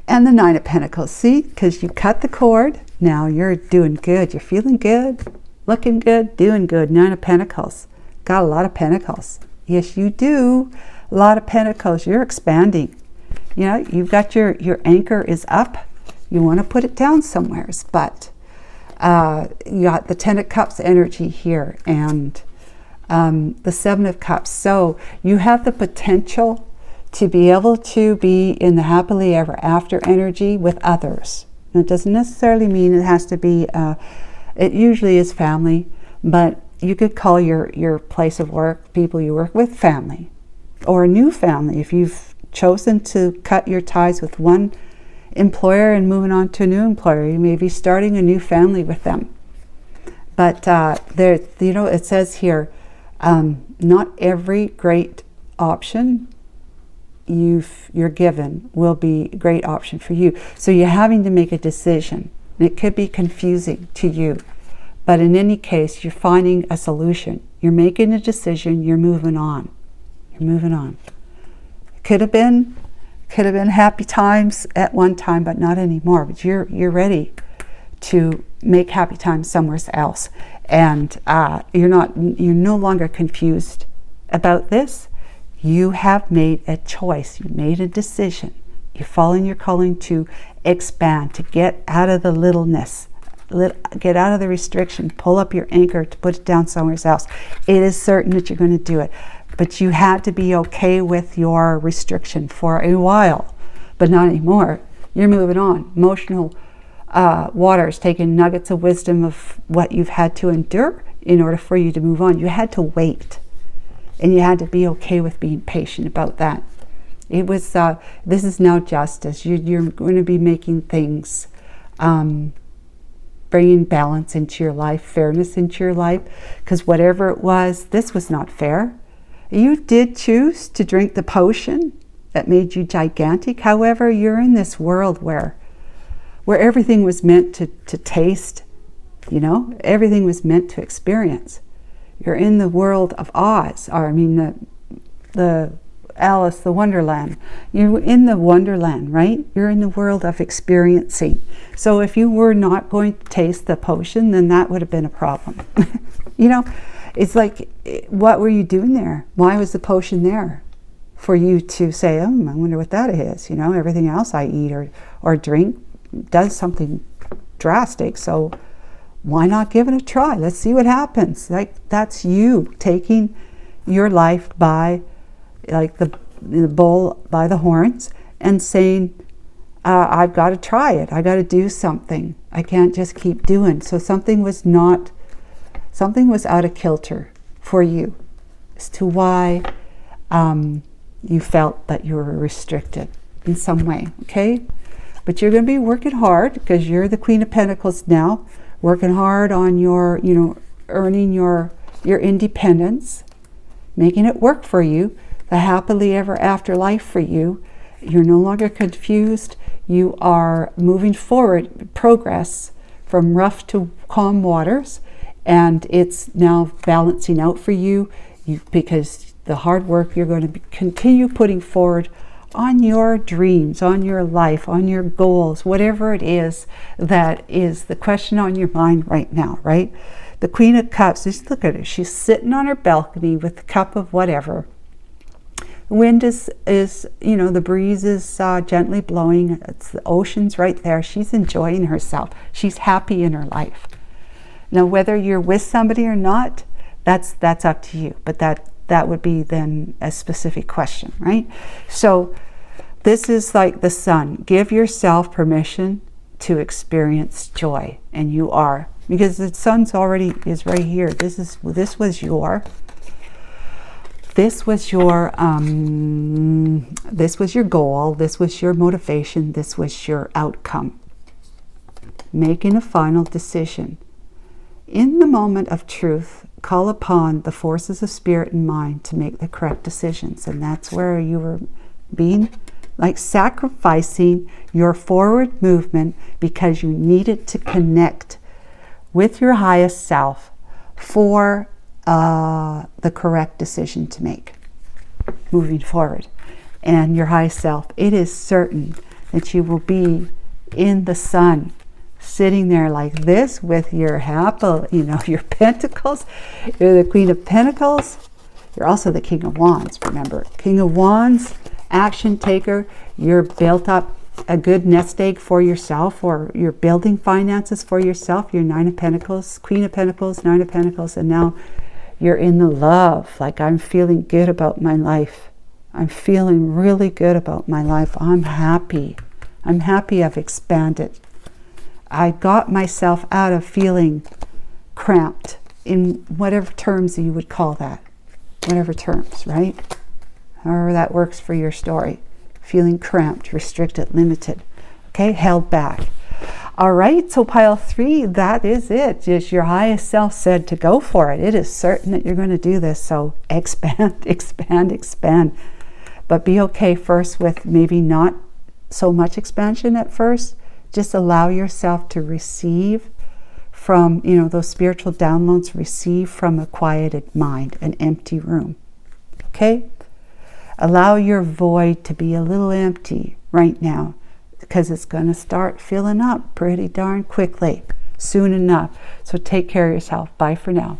And the Nine of Pentacles. See, because you cut the cord, now you're doing good. You're feeling good, looking good, doing good. Nine of Pentacles. Got a lot of pentacles. Yes, you do. A lot of pentacles. You're expanding. You've got your anchor is up. You want to put it down somewhere, but you got the Ten of Cups energy here, and the Seven of Cups. So you have the potential to be able to be in the happily ever after energy with others. And it doesn't necessarily mean it has to be, it usually is family, but you could call your place of work, people you work with, family, or a new family. If you've chosen to cut your ties with one employer and moving on to a new employer, you may be starting a new family with them. But there, it says here, not every great option you're given will be a great option for you. So you're having to make a decision. It could be confusing to you, but in any case, you're finding a solution. You're making a decision. You're moving on. You're moving on. Could have been happy times at one time, but not anymore. But you're ready to make happy times somewhere else, and you're no longer confused about this. You have made a choice. You made a decision. You're following your calling to expand, to get out of the littleness, get out of the restriction, pull up your anchor to put it down somewhere else. It is certain that you're going to do it. But you had to be okay with your restriction for a while, but not anymore. You're moving on. Emotional waters, taking nuggets of wisdom of what you've had to endure in order for you to move on. You had to wait, and you had to be okay with being patient about that. It was, this is now justice. You're going to be making things, bringing balance into your life, fairness into your life, because whatever it was, this was not fair. You did choose to drink the potion that made you gigantic. However, you're in this world where everything was meant to taste, everything was meant to experience. You're in the world of Oz, or the Alice, the Wonderland. You're in the Wonderland, right? You're in the world of experiencing. So if you were not going to taste the potion, then that would have been a problem. It's like, what were you doing there? Why was the potion there? For you to say, I wonder what that is. Everything else I eat or drink does something drastic. So why not give it a try? Let's see what happens. Like, that's you taking your life by, like the bull by the horns, and saying, I've got to try it. I got to do something. I can't just keep doing. So something was out of kilter for you as to why you felt that you were restricted in some way, okay? But you're going to be working hard, because you're the Queen of Pentacles now, working hard on your, earning your independence, making it work for you, the happily ever after life for you. You're no longer confused. You are moving forward, progress from rough to calm waters. And it's now balancing out for you, because the hard work you're going to continue putting forward on your dreams, on your life, on your goals, whatever it is that is the question on your mind right now, right? The Queen of Cups, just look at her. She's sitting on her balcony with a cup of whatever. The wind is the breeze is gently blowing. It's the ocean's right there. She's enjoying herself. She's happy in her life. Now, whether you're with somebody or not, that's up to you. But that would be then a specific question, right? So this is like the Sun. Give yourself permission to experience joy, and you are, because the sun's already is right here. This was your goal, this was your motivation, this was your outcome. Making a final decision. In the moment of truth, call upon the forces of spirit and mind to make the correct decisions. And that's where you were being like sacrificing your forward movement because you needed to connect with your highest self for the correct decision to make moving forward. And your highest self, it is certain that you will be in the sun, sitting there like this with your your pentacles. You're the Queen of Pentacles. You're also the King of Wands, remember. King of Wands, action taker. You're built up a good nest egg for yourself, or you're building finances for yourself. You're Nine of Pentacles, Queen of Pentacles, Nine of Pentacles, and now you're in the love. Like, I'm feeling good about my life. I'm feeling really good about my life. I'm happy. I'm happy I've expanded. I got myself out of feeling cramped, in whatever terms you would call that. Whatever terms, right? However that works for your story. Feeling cramped, restricted, limited. Okay, held back. All right, so pile 3, that is it. Just your highest self said to go for it. It is certain that you're going to do this. So expand, expand, expand. But be okay first with maybe not so much expansion at first. Just allow yourself to receive from, those spiritual downloads, receive from a quieted mind, an empty room. Okay? Allow your void to be a little empty right now, because it's going to start filling up pretty darn quickly, soon enough. So take care of yourself. Bye for now.